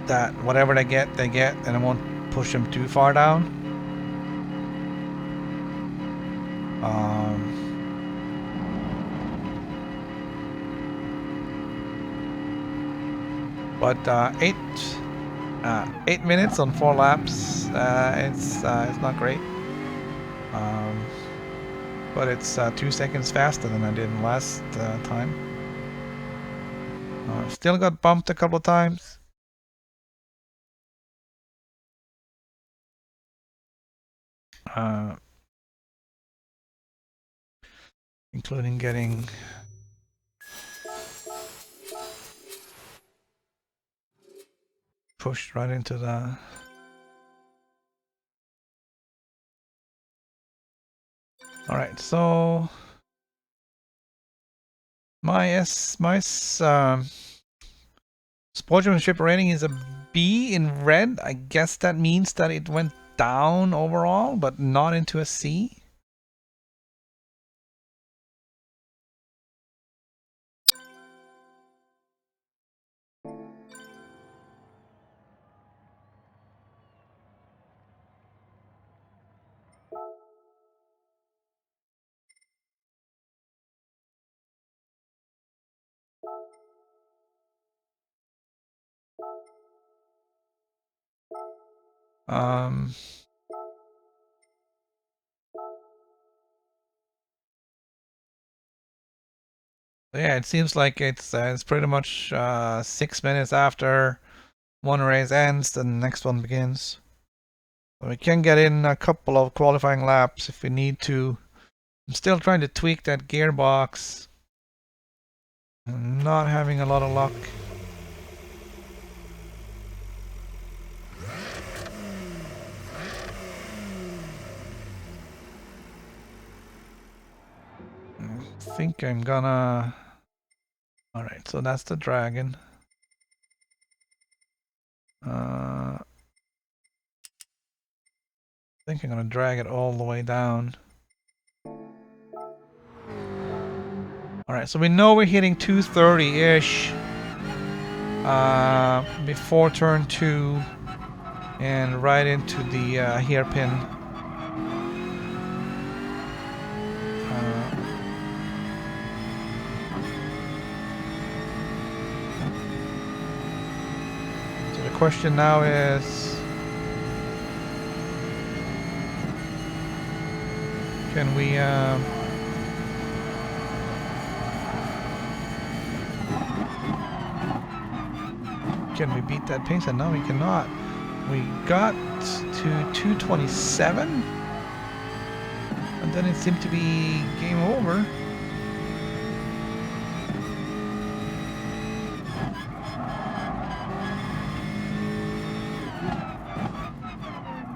that whatever they get, and it won't push them too far down. But 8 minutes on 4 laps, it's not great. But it's 2 seconds faster than I did last time. Still got bumped a couple of times. Including getting pushed right into the... Alright, so my sportsmanship rating is a B in red. I guess that means that it went down overall, but not into a C. Yeah, it seems like it's pretty much 6 minutes after one race ends, the next one begins. So we can get in a couple of qualifying laps if we need to. I'm still trying to tweak that gearbox. I'm not having a lot of luck. I think I'm gonna... Alright, so that's the dragon. I think I'm gonna drag it all the way down. Alright, so we know we're hitting 230-ish before turn 2 and right into the hairpin. So the question now is, can we beat that pace? And no, we cannot. We got to 227, and then it seemed to be game over.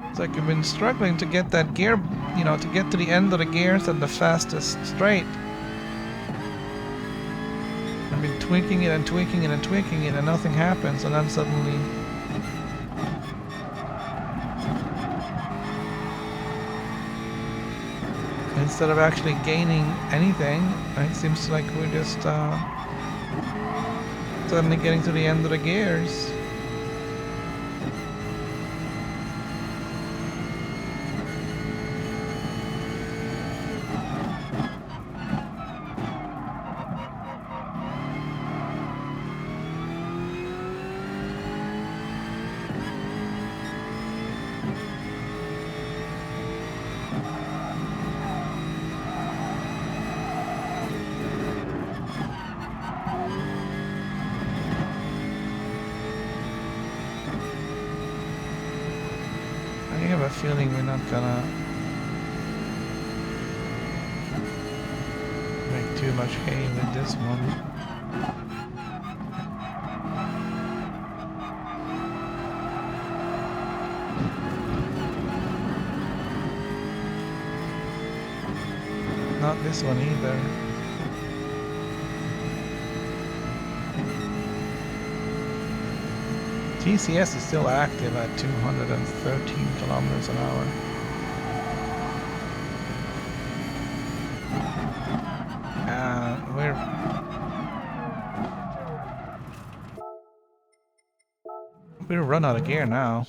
It's like we've been struggling to get that gear, you know, to get to the end of the gears at the fastest straight. I've been tweaking it and tweaking it and tweaking it, and nothing happens, and then suddenly instead of actually gaining anything, it seems like we're just suddenly getting to the end of the gears. I have a feeling we're not gonna make too much hay with this one. Not this one either. TCS is still active at 213 kilometers an hour. We're run out of gear now.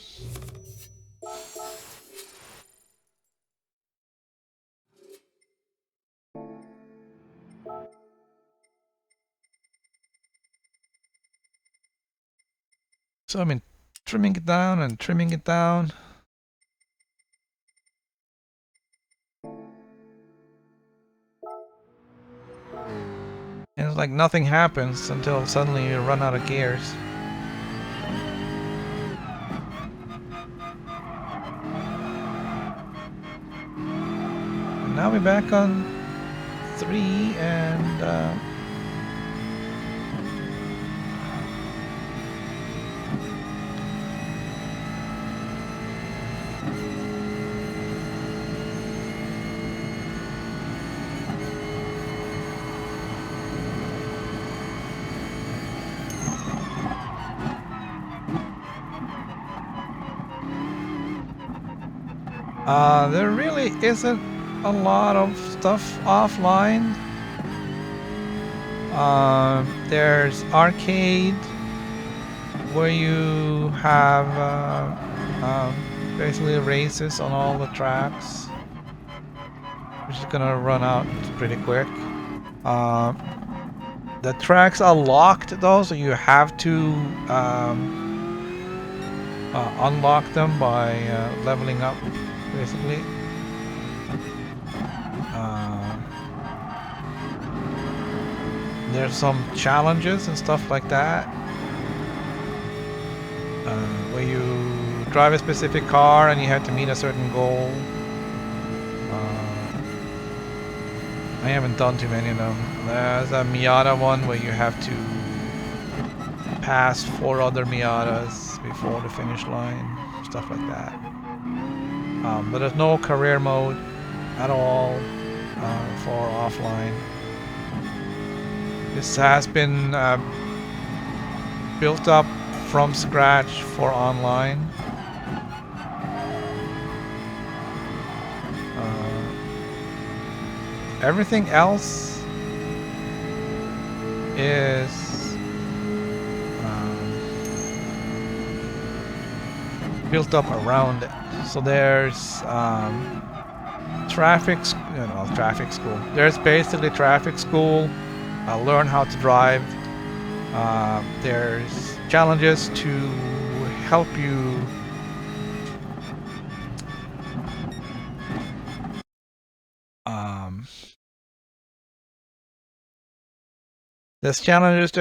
So I mean, trimming it down and trimming it down. And it's like nothing happens until suddenly you run out of gears. And now we're back on 3 and there really isn't a lot of stuff offline. There's arcade, where you have basically races on all the tracks, which is gonna run out pretty quick. The tracks are locked though, so you have to unlock them by leveling up, basically. There's some challenges and stuff like that, where you drive a specific car and you have to meet a certain goal. I haven't done too many of them. There's a Miata one where you have to pass 4 other Miatas before the finish line, stuff like that. But there's no career mode at all for offline. This has been built up from scratch for online. Everything else is built up around it. So there's traffic school. There's basically traffic school. Learn how to drive. There's challenges to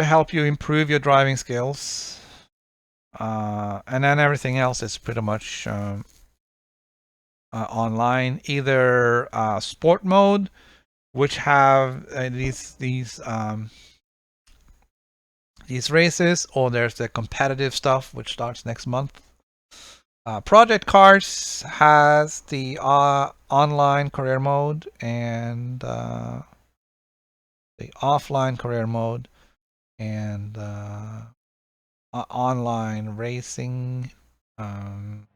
help you improve your driving skills, and then everything else is pretty much online. Either sport mode, which have these races, or there's the competitive stuff, which starts next month. Project Cars has the online career mode and the offline career mode, and online racing.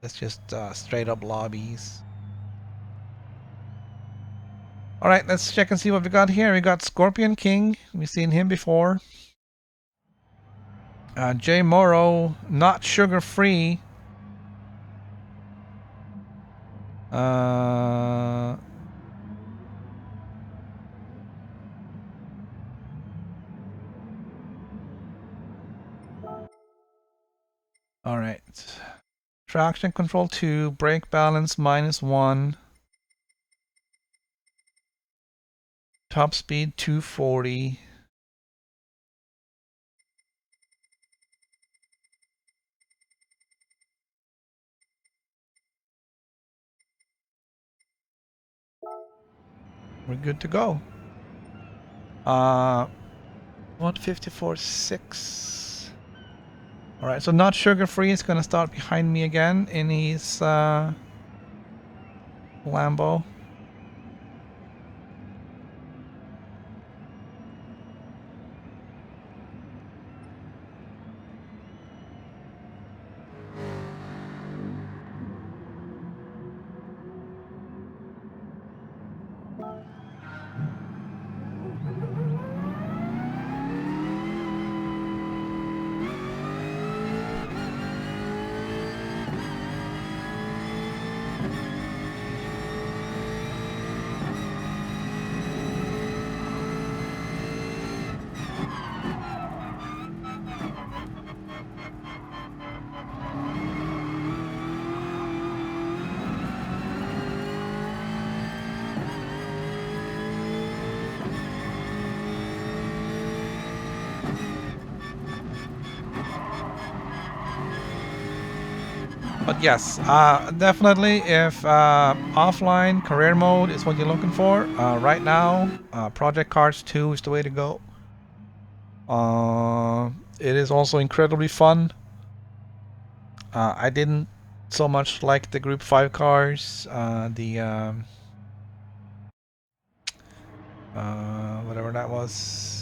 It's just straight up lobbies. All right, let's check and see what we got here. We got Scorpion King. We've seen him before. J Morrow, not sugar free. All right. Traction control 2, brake balance -1. Top speed 240. We're good to go. 154.6. All right, so not sugar free is gonna start behind me again in his Lambo. But yes, definitely if offline career mode is what you're looking for, right now, Project Cars 2 is the way to go. It is also incredibly fun. I didn't so much like the Group 5 cars, whatever that was.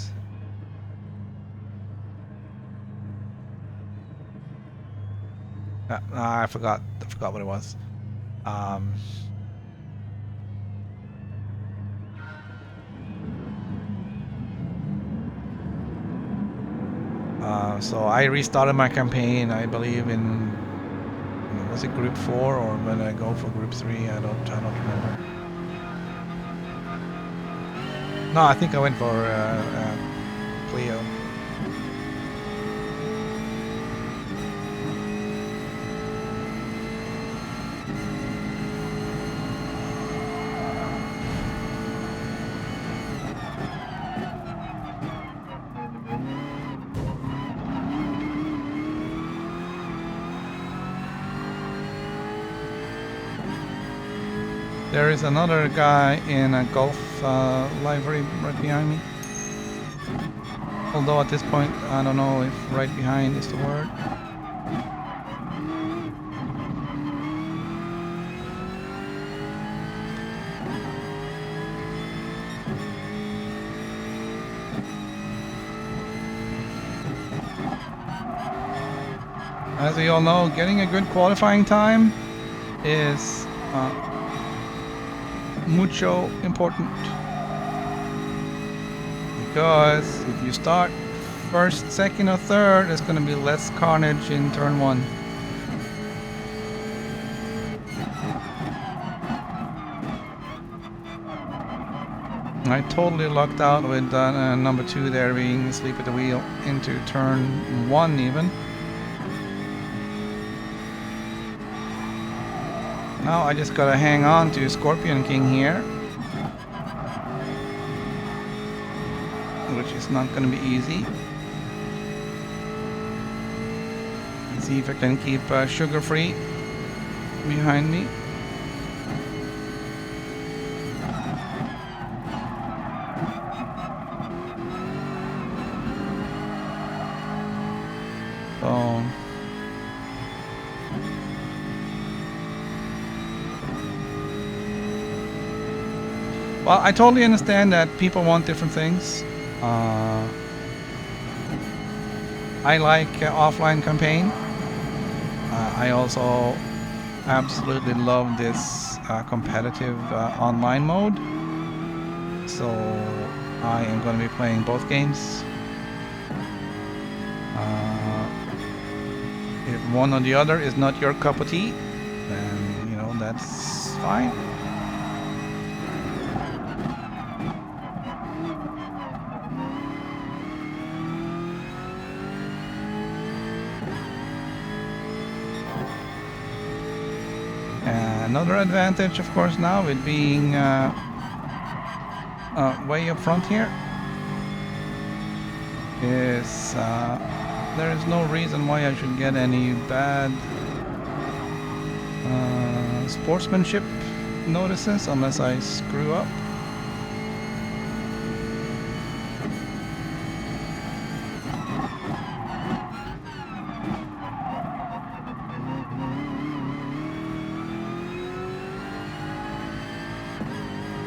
I forgot what it was. So I restarted my campaign, I believe in, was it Group 4 or when I go for Group 3? I don't remember. No, I think I went for Clio. There is another guy in a golf livery right behind me. Although at this point, I don't know if right behind is the word. As we all know, getting a good qualifying time is mucho important, because if you start first, second or third, there's going to be less carnage in turn 1. I totally lucked out with number 2 there being asleep at the wheel into turn 1 even. Now I just gotta hang on to Scorpion King here, which is not gonna be easy. Let's see if I can keep sugar free behind me. So well, I totally understand that people want different things. I like offline campaign. I also absolutely love this competitive online mode. So I am going to be playing both games. If one or the other is not your cup of tea, then, you know, that's fine. Another advantage, of course, now with being way up front here is there is no reason why I should get any bad sportsmanship notices unless I screw up.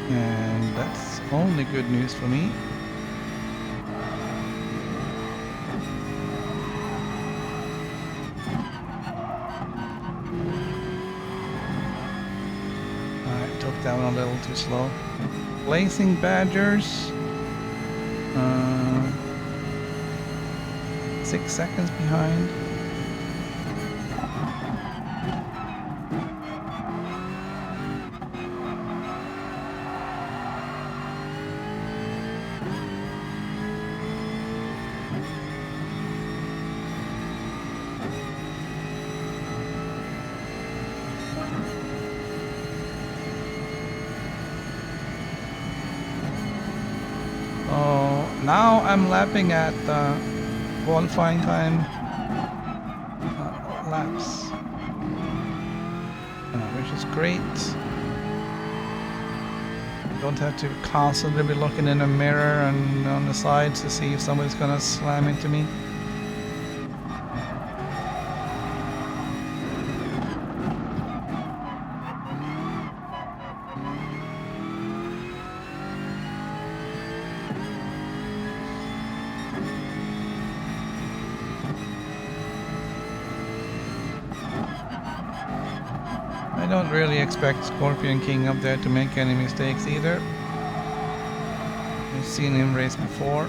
And that's only good news for me. I took that one a little too slow. Blazing Badgers. 6 seconds behind. Now I'm lapping at qualifying time laps, which is great. Don't have to constantly be looking in a mirror and on the sides to see if somebody's gonna slam into me. I don't really expect Scorpion King up there to make any mistakes either. I've seen him race before.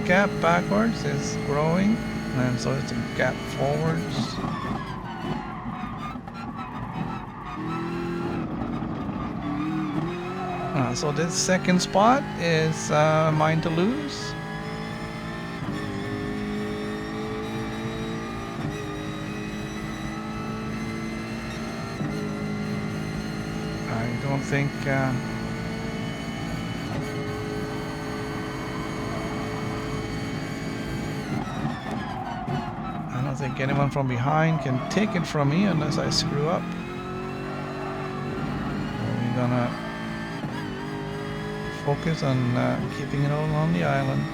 Gap backwards is growing, and so it's a gap forwards. So this second spot is mine to lose. I don't think I don't think anyone from behind can take it from me unless I screw up. So we're gonna focus on keeping it all on the island.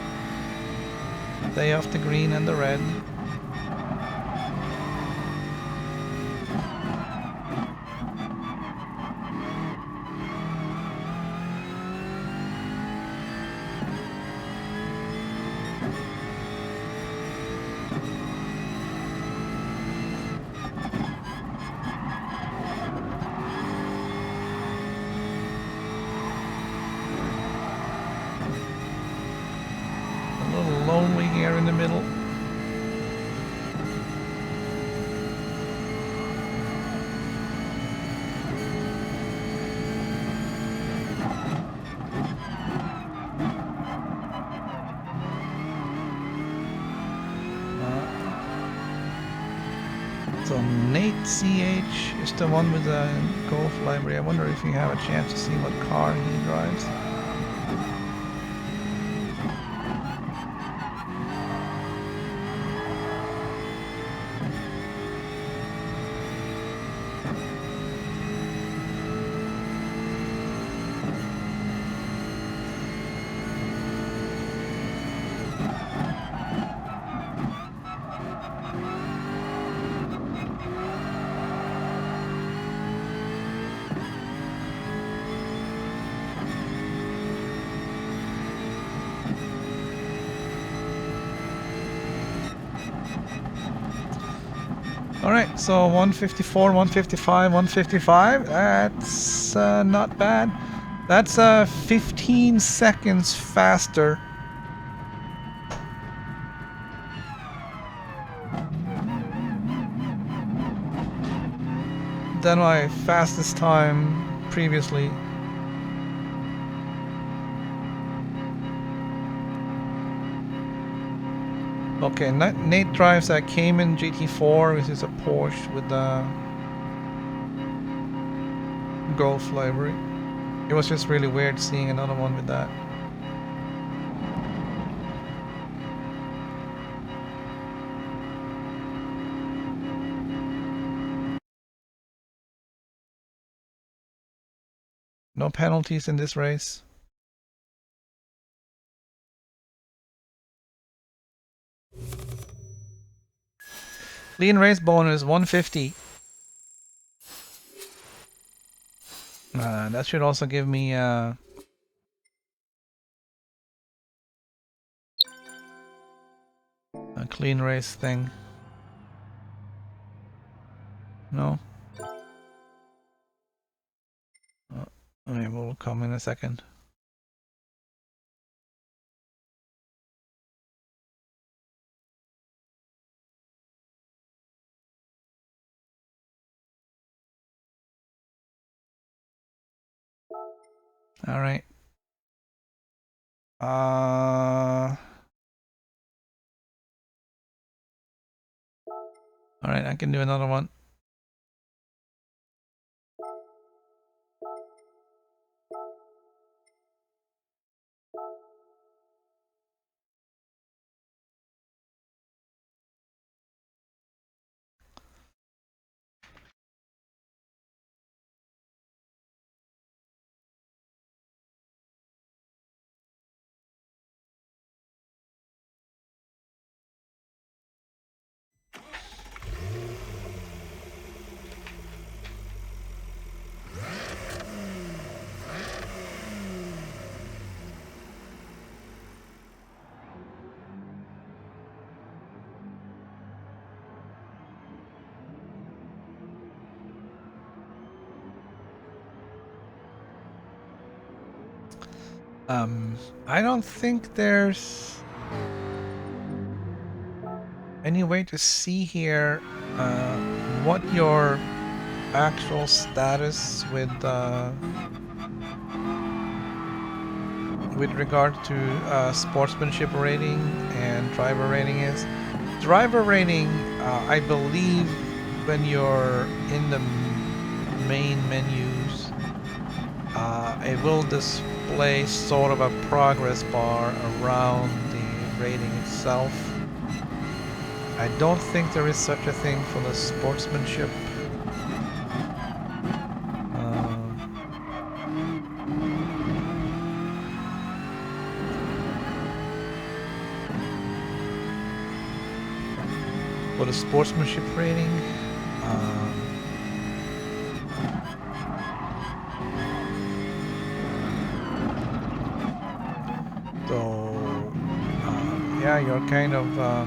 Stay off the green and the red. Lonely here in the middle. So Nate CH is the one with the Golf library. I wonder if you have a chance to see what car he drives. Alright, so 154, 155, 155. That's not bad. That's 15 seconds faster than my fastest time previously. Okay, Nate drives a Cayman GT4, which is a Porsche with the Golf livery. It was just really weird seeing another one with that. No penalties in this race. Clean race bonus 150. That should also give me a clean race thing. No? Maybe we'll come in a second. Alright. Alright, I can do another one. I don't think there's any way to see here what your actual status with regard to sportsmanship rating and driver rating is. Driver rating, I believe, when you're in the main menus, it will display sort of a progress bar around the rating itself. I don't think there is such a thing for the sportsmanship. For the sportsmanship rating, yeah, you're kind of a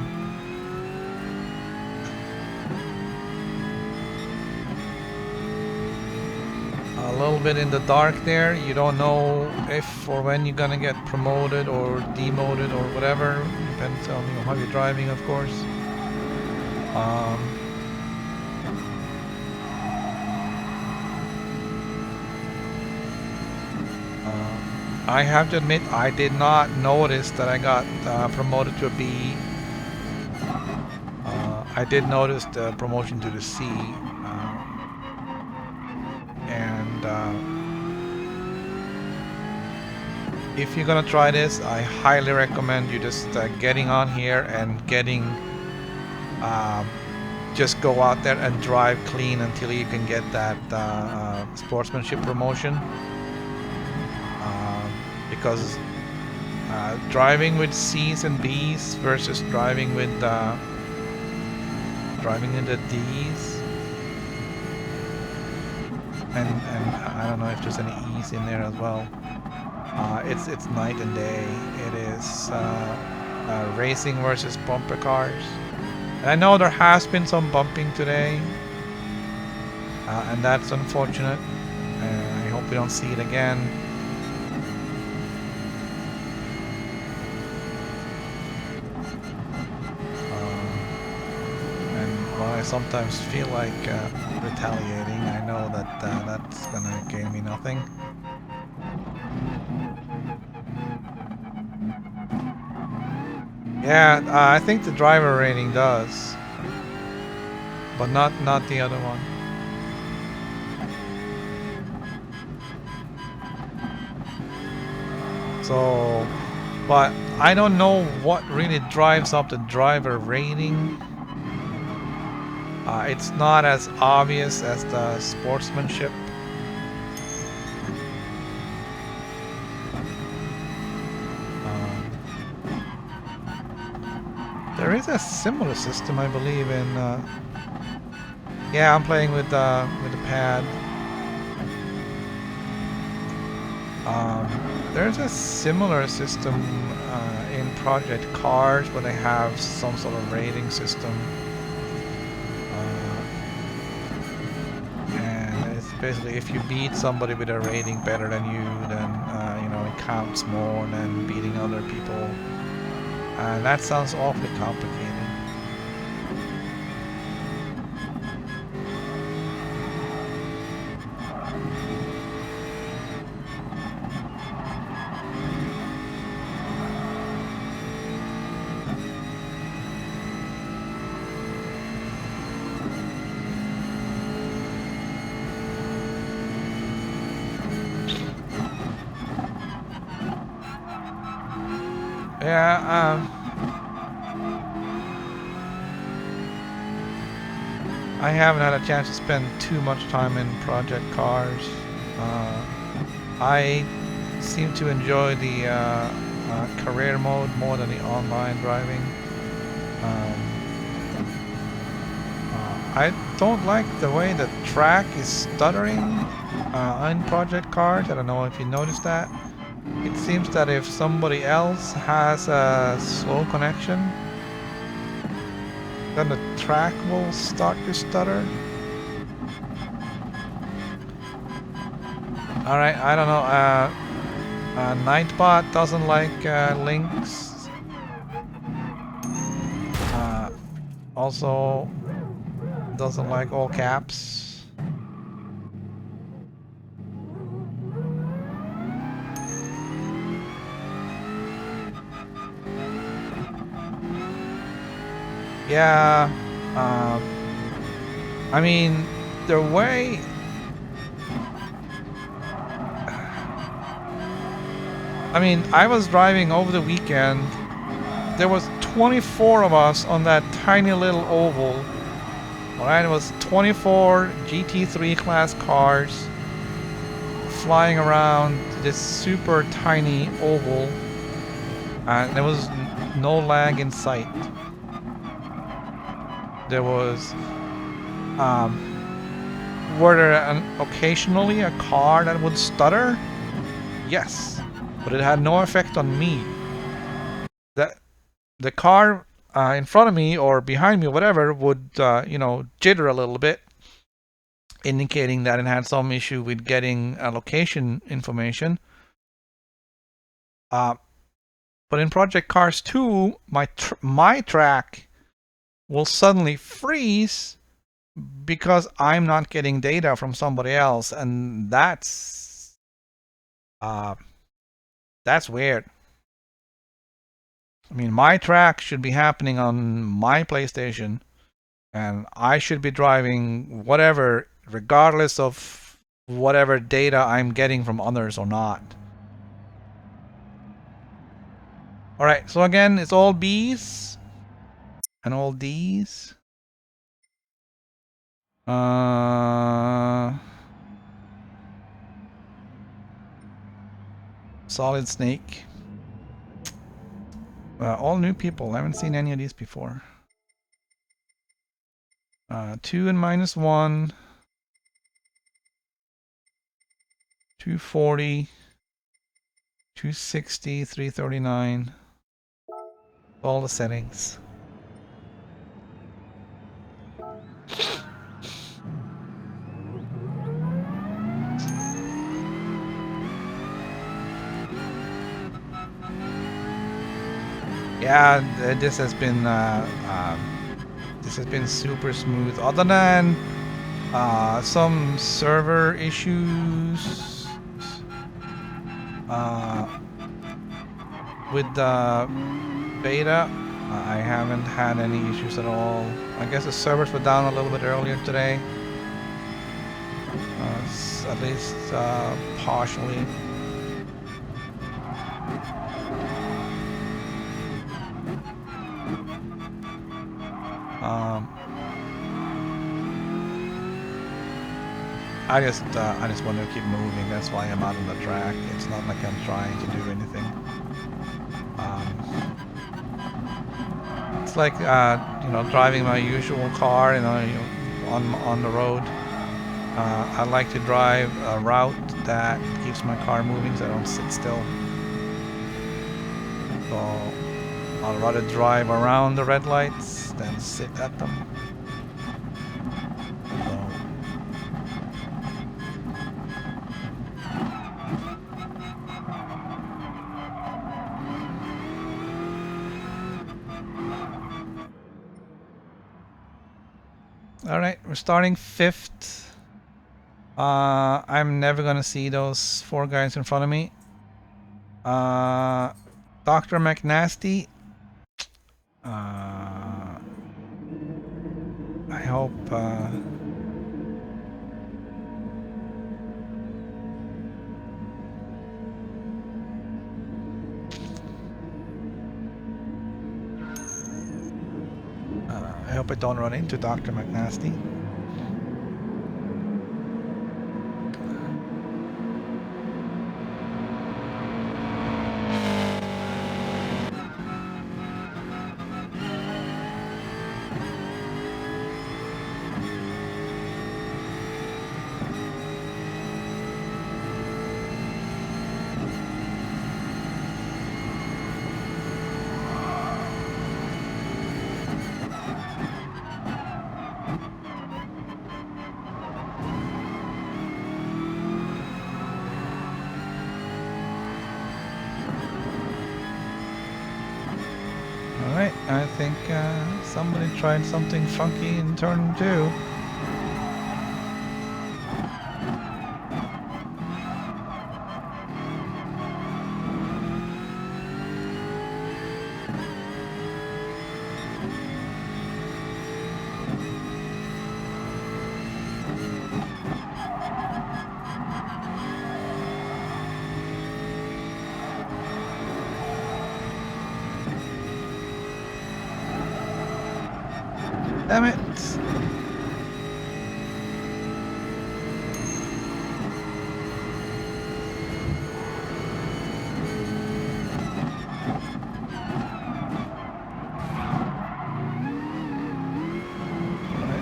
little bit in the dark there. You don't know if or when you're gonna get promoted or demoted or whatever. Depends on how you're driving, of course. I have to admit, I did not notice that I got promoted to a B. I did notice the promotion to the C. If you're gonna try this, I highly recommend you just getting on here and getting just go out there and drive clean until you can get that sportsmanship promotion, because driving with C's and B's versus driving with the D's, and I don't know if there's any E's in there as well. It's night and day. It is racing versus bumper cars. And I know there has been some bumping today, and that's unfortunate. I hope we don't see it again. And while I sometimes feel like retaliating, I know that that's gonna gain me nothing. Yeah, I think the driver rating does, but not the other one. So, but I don't know what really drives up the driver rating. It's not as obvious as the sportsmanship. There is a similar system, I believe, in. Yeah, I'm playing with the pad. There's a similar system in Project Cars where they have some sort of rating system. And it's basically if you beat somebody with a rating better than you, then you know, it counts more than beating other people. And that sounds awfully complicated. Yeah, I haven't had a chance to spend too much time in Project Cars. I seem to enjoy the career mode more than the online driving. I don't like the way the track is stuttering in Project Cars. I don't know if you noticed that. It seems that if somebody else has a slow connection, then the track will start to stutter. Alright, I don't know. Nightbot doesn't like links. Also doesn't like all caps. Yeah, I mean, the way... I mean, I was driving over the weekend. There was 24 of us on that tiny little oval. Alright, it was 24 GT3 class cars flying around this super tiny oval. And there was no lag in sight. There was... were there occasionally a car that would stutter? Yes, but it had no effect on me. The car in front of me or behind me or whatever would, you know, jitter a little bit, indicating that it had some issue with getting location information. But in Project Cars 2, my track will suddenly freeze because I'm not getting data from somebody else, and that's weird. I mean, my track should be happening on my PlayStation, and I should be driving whatever, regardless of whatever data I'm getting from others or not. Alright, so again, it's all B's and all D's. Solid Snake. All new people. I haven't seen any of these before. 2 and -1. 240. 260. 339. All the settings. Yeah, this has been super smooth. Other than some server issues with the beta, I haven't had any issues at all. I guess the servers were down a little bit earlier today, at least partially. I just want to keep moving. That's why I'm out on the track. It's not like I'm trying to do anything. It's like you know, driving my usual car, you know, on the road. I like to drive a route that keeps my car moving, so I don't sit still. So I'll rather drive around the red lights than sit at them. Alright, we're starting 5th. I'm never gonna see those 4 guys in front of me. Dr. McNasty. I hope I don't run into Dr. McNasty. I think somebody tried something funky in turn 2. Damn it!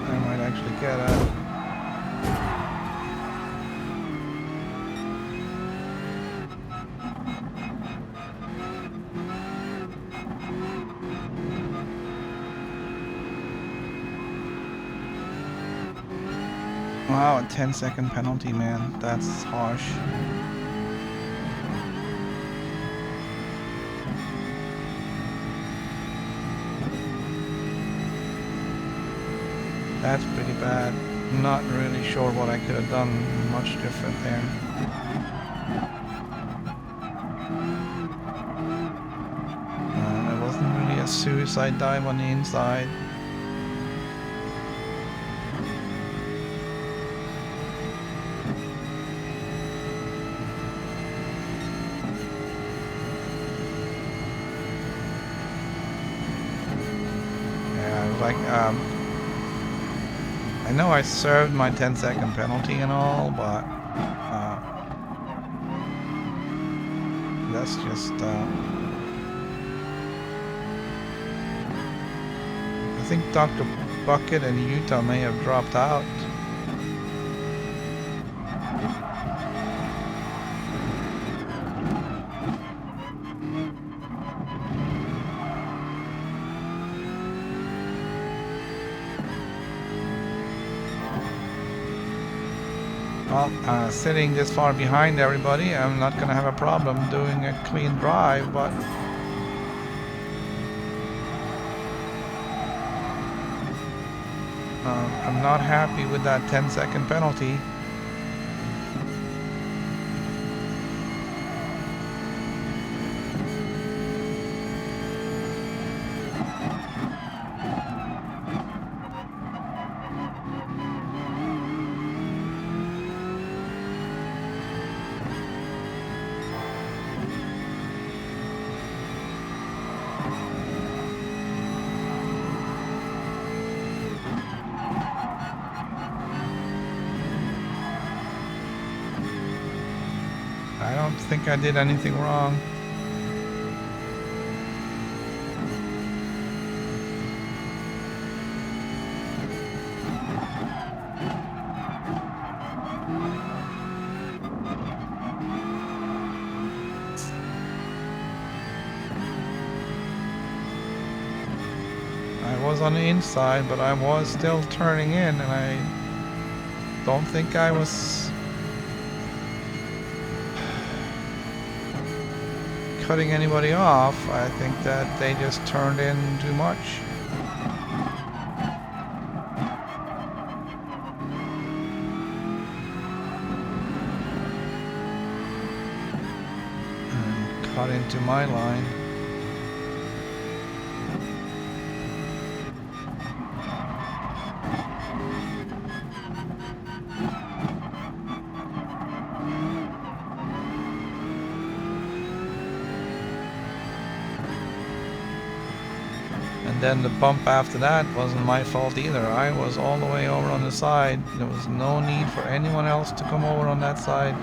I might actually get a... Wow, a 10-second penalty, man. That's harsh. That's pretty bad. Not really sure what I could have done much different there. It wasn't really a suicide dive on the inside. I know I served my 10-second penalty and all, but that's just I think Dr. Bucket and Utah may have dropped out. Well, sitting this far behind everybody, I'm not gonna have a problem doing a clean drive, but I'm not happy with that 10-second penalty. I don't think I did anything wrong. I was on the inside, but I was still turning in, and I don't think I was cutting anybody off. I think that they just turned in too much. And cut into my line. Then the bump after that wasn't my fault either. I was all the way over on the side. There was no need for anyone else to come over on that side.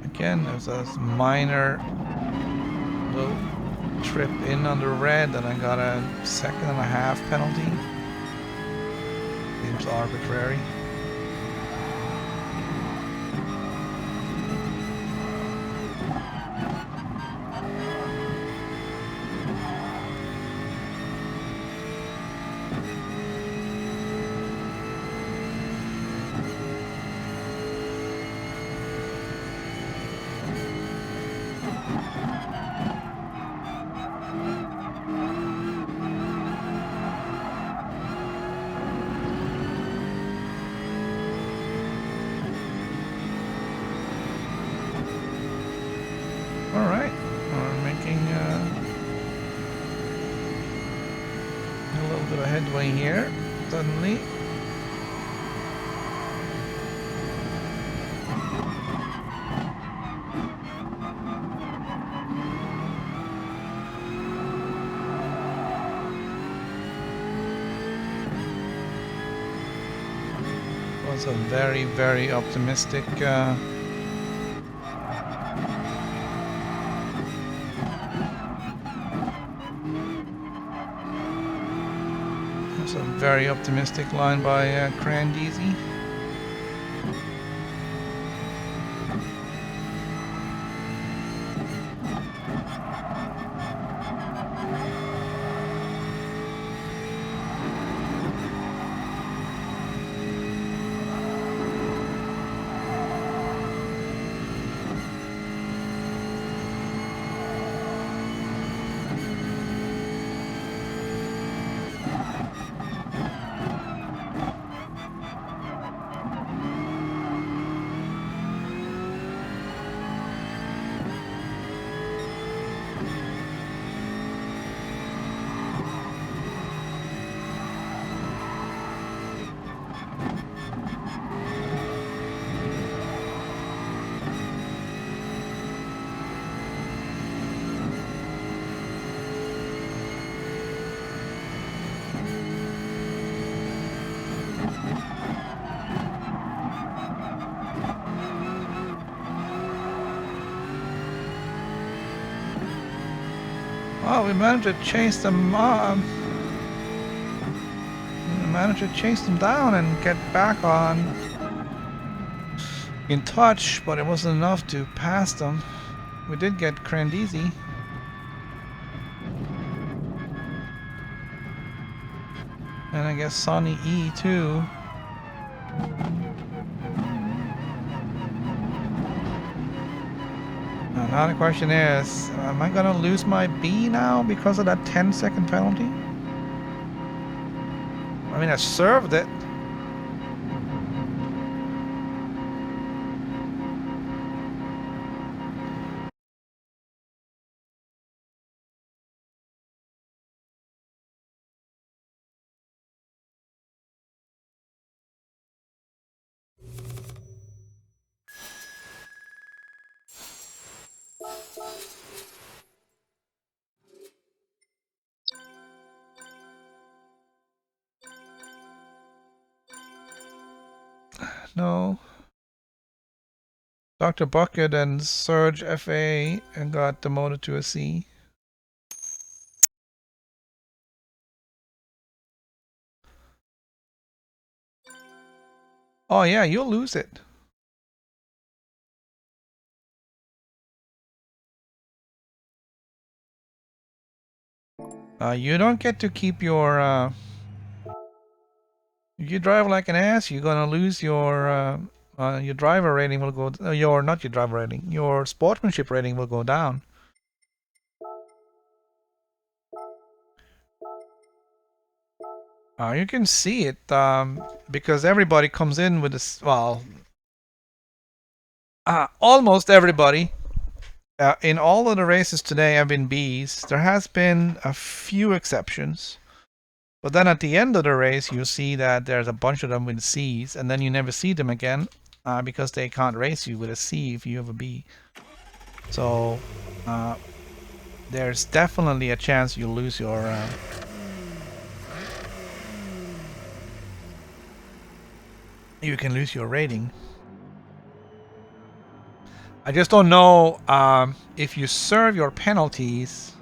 Again, there's a minor little trip in under red, and I got a 1.5 second penalty. Seems arbitrary. Alright, we're making a little bit of headway here, suddenly. Was a very, very optimistic very optimistic line by Gran Turismo. Well, we managed to chase them down and get back in touch, but it wasn't enough to pass them. we did get Crandisi. And I guess Sonny E too. Now the question is, am I gonna lose my B now because of that 10-second penalty? I mean, I served it. No. Dr. Bucket and Surge FA and got demoted to a C. Oh yeah, you'll lose it. You don't get to keep your... if you drive like an ass, you're gonna lose your driver rating will go... not your driver rating. Your sportsmanship rating will go down. You can see it because everybody comes in with this... Well... almost everybody. In all of the races today have been Bs. There has been a few exceptions. But then at the end of the race, you see that there's a bunch of them with Cs, and then you never see them again because they can't race you with a C if you have a B. So there's definitely a chance you'll lose your... you can lose your rating. I just don't know if you serve your penalties...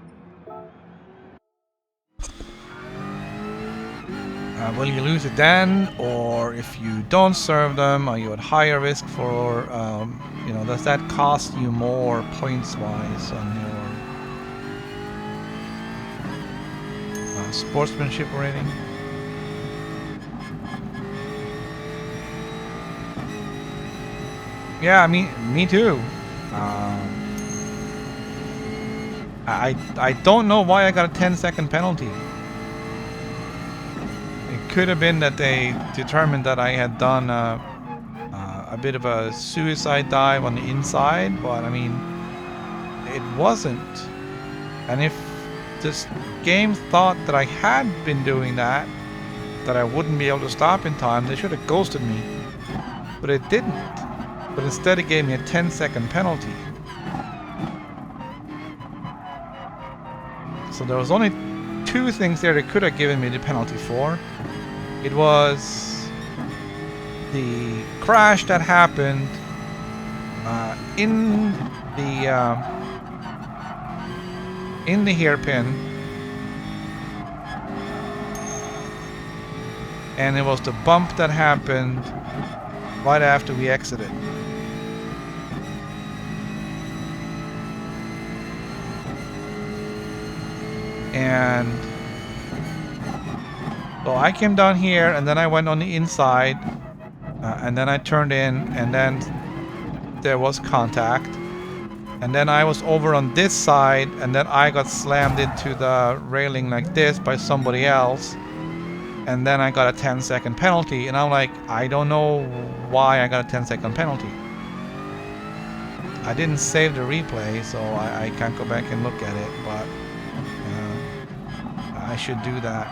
will you lose it then, or if you don't serve them, are you at higher risk for, you know, does that cost you more points-wise on your sportsmanship rating? Yeah, me too. I don't know why I got a 10-second penalty. Could have been that they determined that I had done a bit of a suicide dive on the inside, but I mean, it wasn't. And if this game thought that I had been doing that I wouldn't be able to stop in time, they should have ghosted me. But it didn't. But instead it gave me a 10-second penalty. So there was only two things there they could have given me the penalty for. It was the crash that happened in the hairpin, and it was the bump that happened right after we exited. And so I came down here, and then I went on the inside, and then I turned in, and then there was contact. And then I was over on this side, and then I got slammed into the railing like this by somebody else. And then I got a 10-second penalty, and I'm like, I don't know why I got a 10-second penalty. I didn't save the replay, so I can't go back and look at it, but I should do that.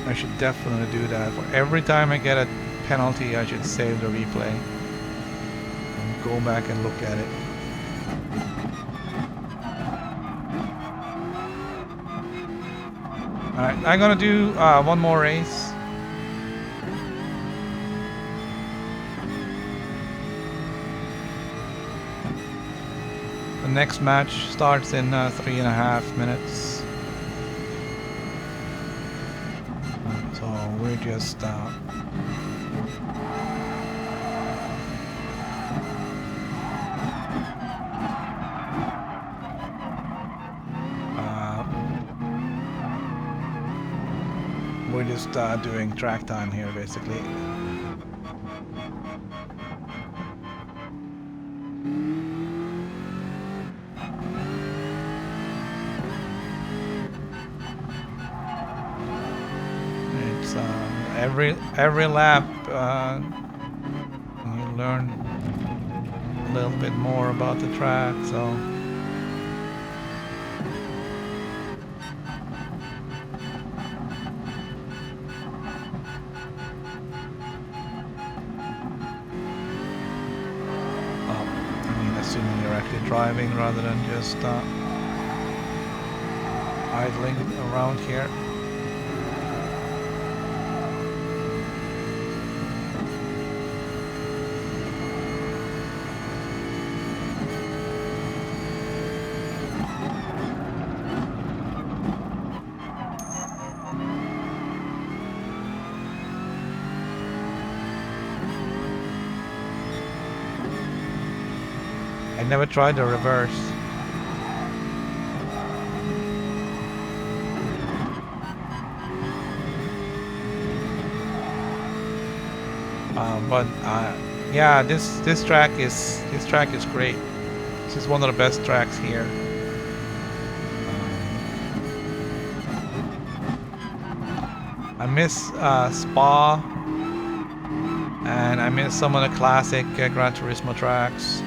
I should definitely do that. For every time I get a penalty, I should save the replay and go back and look at it. Alright, I'm gonna do one more race. The next match starts in 3.5 minutes. So we're just just doing track time here, basically. It's every lap you learn a little bit more about the track, so. Assuming you're actually driving rather than just idling around here. I never tried the reverse. But yeah, this track is great. This is one of the best tracks here. I miss Spa, and I miss some of the classic Gran Turismo tracks.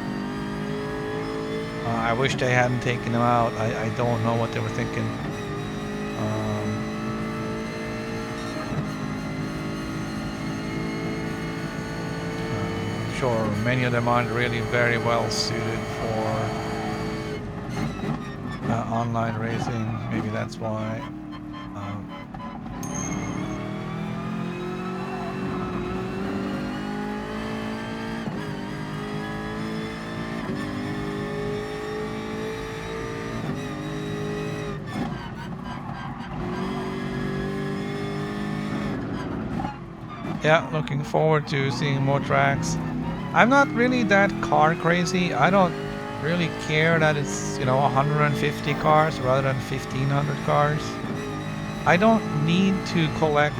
I wish they hadn't taken them out. I don't know what they were thinking. I'm sure many of them aren't really very well suited for online racing. Maybe that's why. Yeah, looking forward to seeing more tracks. I'm not really that car crazy. I don't really care that it's, 150 cars rather than 1,500 cars. I don't need to collect,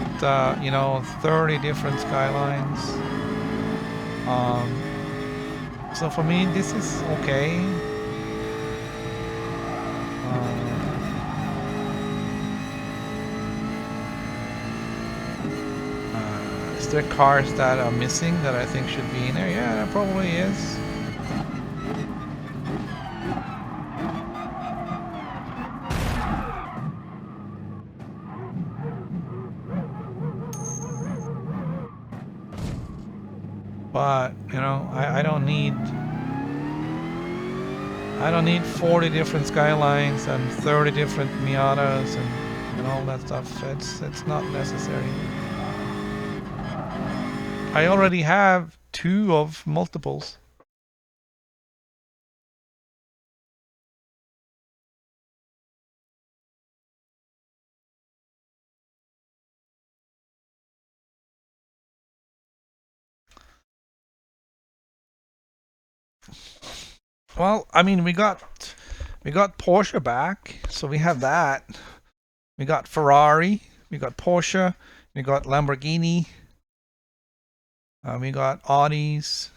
30 different skylines. So for me, this is okay. Is there cars that are missing that I think should be in there? Yeah, there probably is. But, I don't need 40 different skylines and 30 different Miatas and all that stuff. It's not necessary. I already have 2 of multiples. Well, I mean, we got Porsche back, so we have that. We got Ferrari, we got Porsche, we got Lamborghini, we got Audis.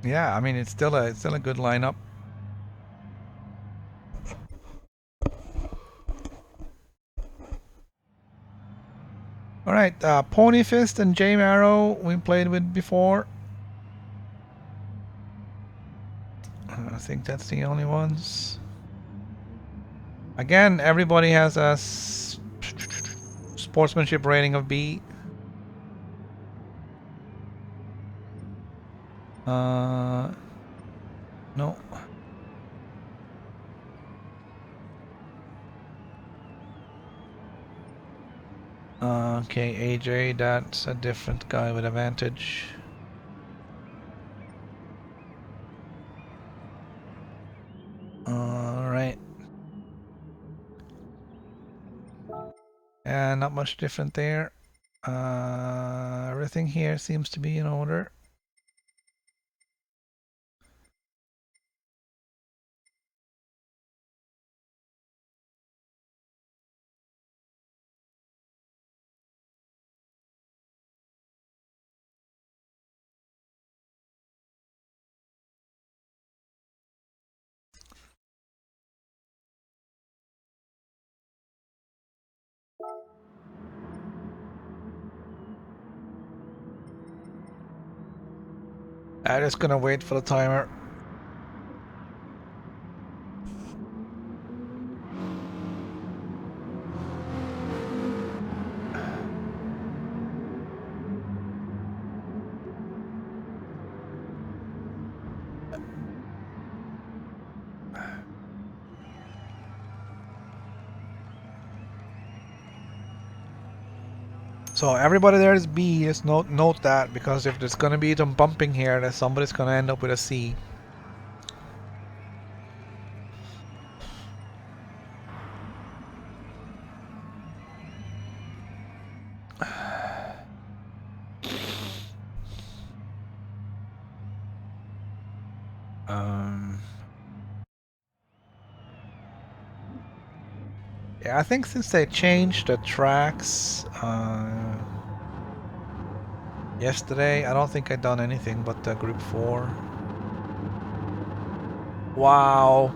Yeah, I mean, it's still a good lineup. All right, Pony Fist and J Marrow we played with before. I think that's the only ones. Again, everybody has a sportsmanship rating of B. No. Okay, AJ, that's a different guy with advantage. Alright. Yeah, not much different there. Everything here seems to be in order. I'm just gonna wait for the timer. So everybody there is B. Just note that, because if there's gonna be some bumping here, then somebody's gonna end up with a C. Yeah, I think since they changed the tracks yesterday, I don't think I've done anything but Group 4. Wow.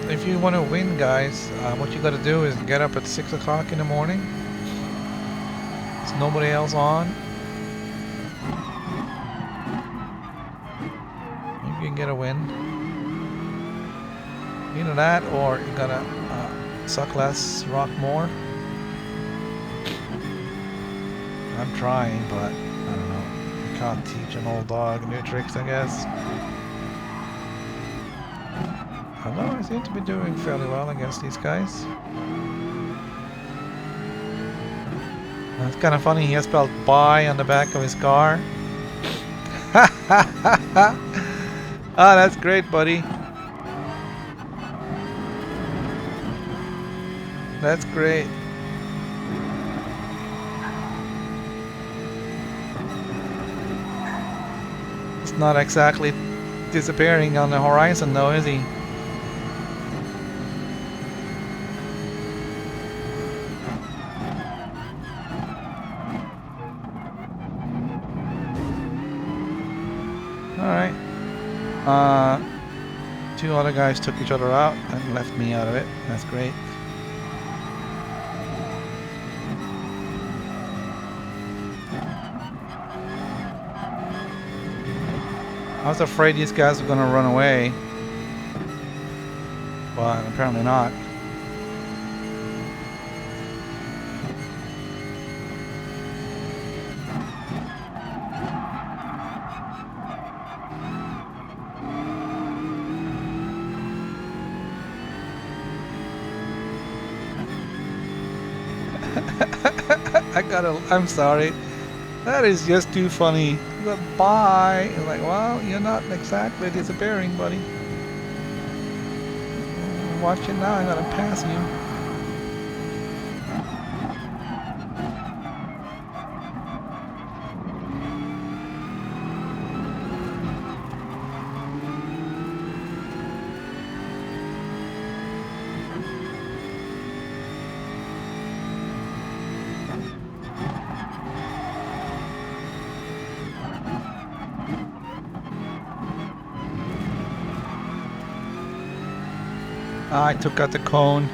If you want to win, guys, what you got to do is get up at 6 o'clock in the morning. There's nobody else on. Maybe you can get a win. Either that, or you gotta suck less, rock more. I'm trying, but I don't know. You can't teach an old dog new tricks, I guess. Although I seem to be doing fairly well against these guys. It's kind of funny, he has spelled "buy" on the back of his car. Ah, that's great, buddy. That's great. It's not exactly disappearing on the horizon though, is he? Alright. Two other guys took each other out and left me out of it. That's great. I was afraid these guys were gonna run away, but apparently not. I'm sorry. That is just too funny. Bye. It's like, well, you're not exactly disappearing, buddy. Watch it now, I'm gonna pass you. I took out the cone.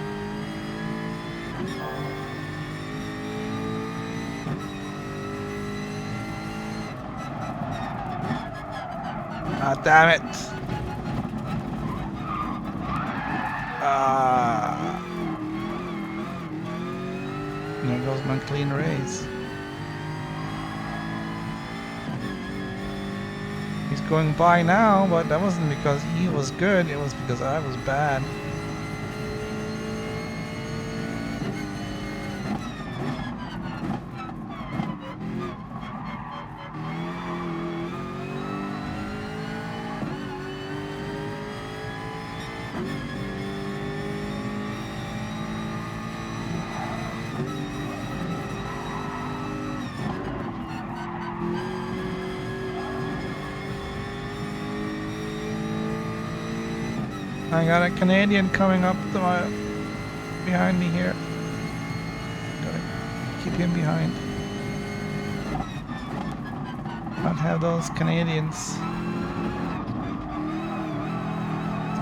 Ah, damn it. There goes my clean race. He's going by now, but that wasn't because he was good, it was because I was bad. I got a Canadian coming up to my, behind me here. Gotta keep him behind. Can't have those Canadians.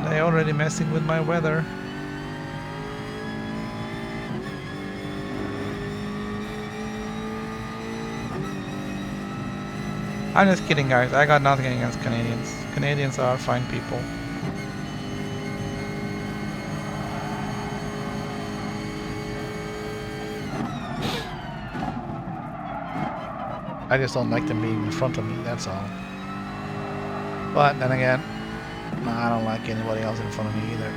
They already messing with my weather. I'm just kidding, guys. I got nothing against Canadians. Canadians are fine people. I just don't like them being in front of me, that's all. But then again, I don't like anybody else in front of me either.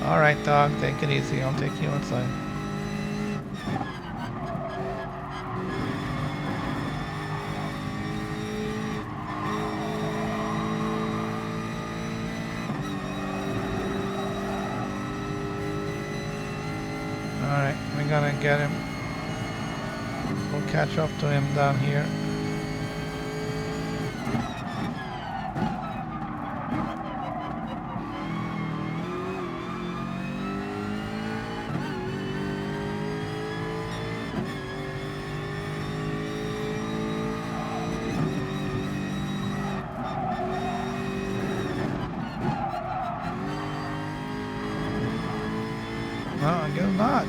Alright, dog, take it easy. I'll take you outside. Alright, we're gonna get him. We'll catch up to him down here. No, I guess not.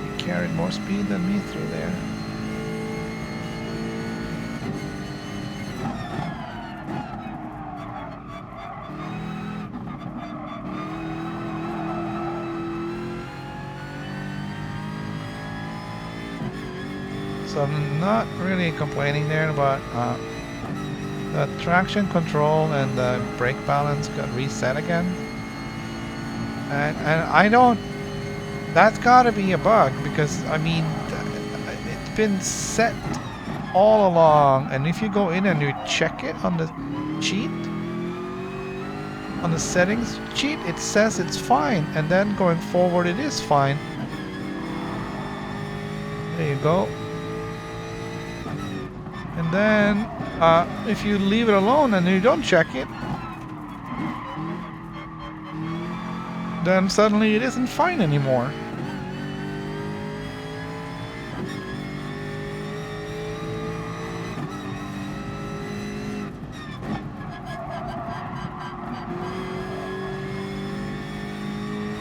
You carried more speed than me through there. So I'm not really complaining there, but the traction control and the brake balance got reset again. And I don't... That's gotta be a bug, because, I mean, it's been set all along, and if you go in and you check it on the cheat, on the settings cheat, it says it's fine, and then going forward it is fine. There you go. And then, if you leave it alone and you don't check it, then suddenly it isn't fine anymore.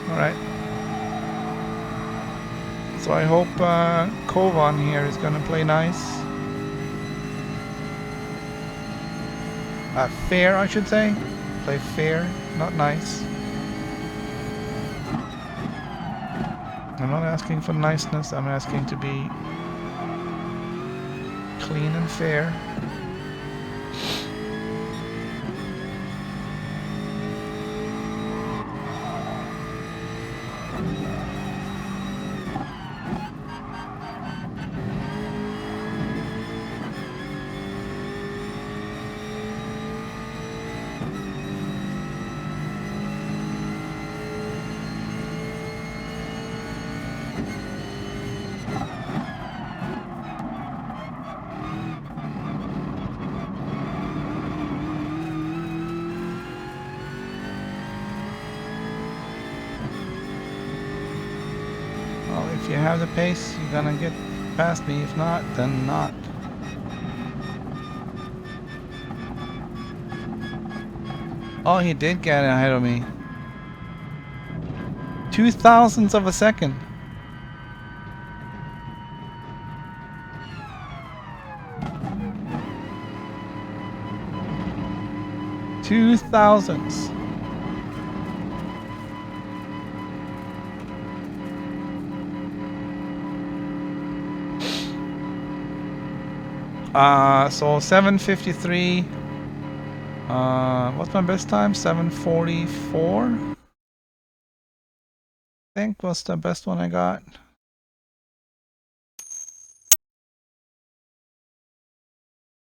Alright. So I hope Kovan here is gonna play nice. Fair, I should say. Play fair, not nice. I'm not asking for niceness, I'm asking to be clean and fair. If you have the pace, you're gonna get past me. If not, then not. Oh, he did get ahead of me. 0.002 of a second. Two thousandths. So 7:53. What's my best time? 7:44. I think was the best one I got.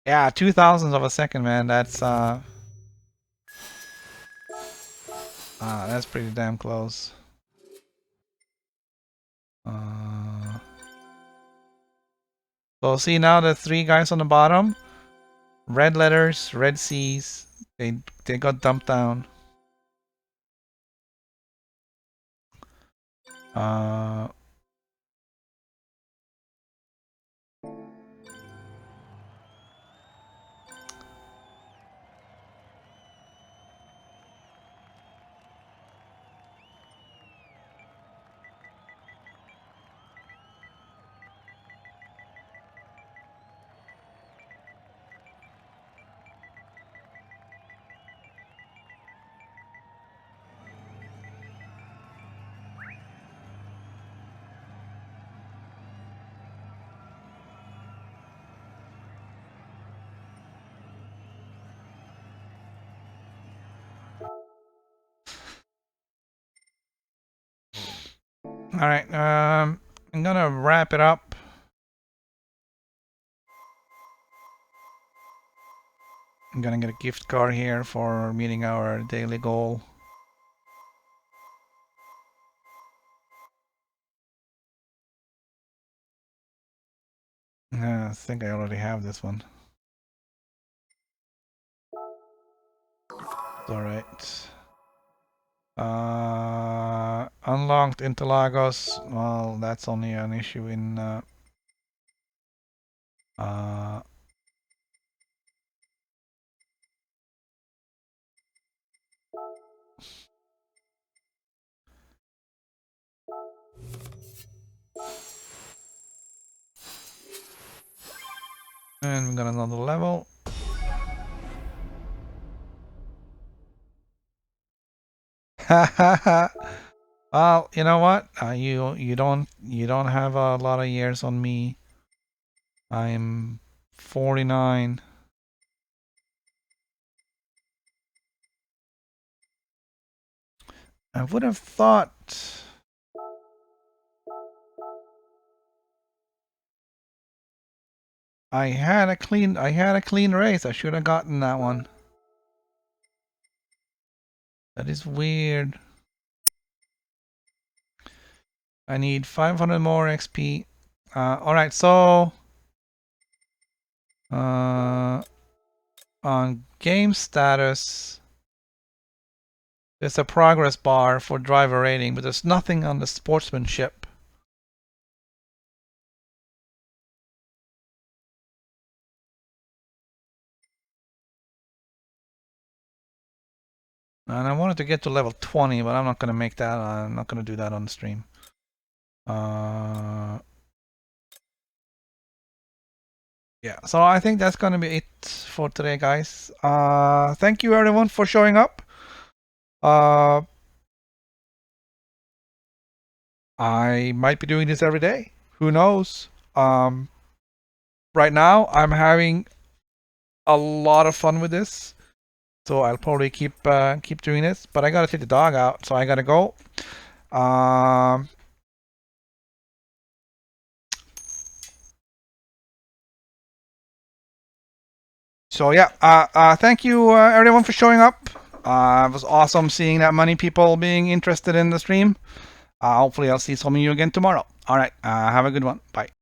Yeah, 2,000 of a second, man. That's pretty damn close. So see now the three guys on the bottom, red letters, red C's. They got dumped down. All right, I'm gonna wrap it up. I'm gonna get a gift card here for meeting our daily goal. I think I already have this one. Alright. Unlocked Interlagos. Well, that's only an issue in and we got another level. Well, you know what? You don't have a lot of years on me. I'm 49. I would have thought I had a clean race. I should have gotten that one. That is weird. I need 500 more XP. Alright, so on game status, there's a progress bar for driver rating, but there's nothing on the sportsmanship. And I wanted to get to level 20, but I'm not going to make that. I'm not going to do that on the stream. Yeah, so I think that's going to be it for today, guys. Thank you everyone for showing up. I might be doing this every day. Who knows? Right now, I'm having a lot of fun with this. So I'll probably keep doing this, but I gotta take the dog out, so I gotta go. So yeah, thank you everyone for showing up. It was awesome seeing that many people being interested in the stream. Hopefully I'll see some of you again tomorrow. All right, have a good one. Bye.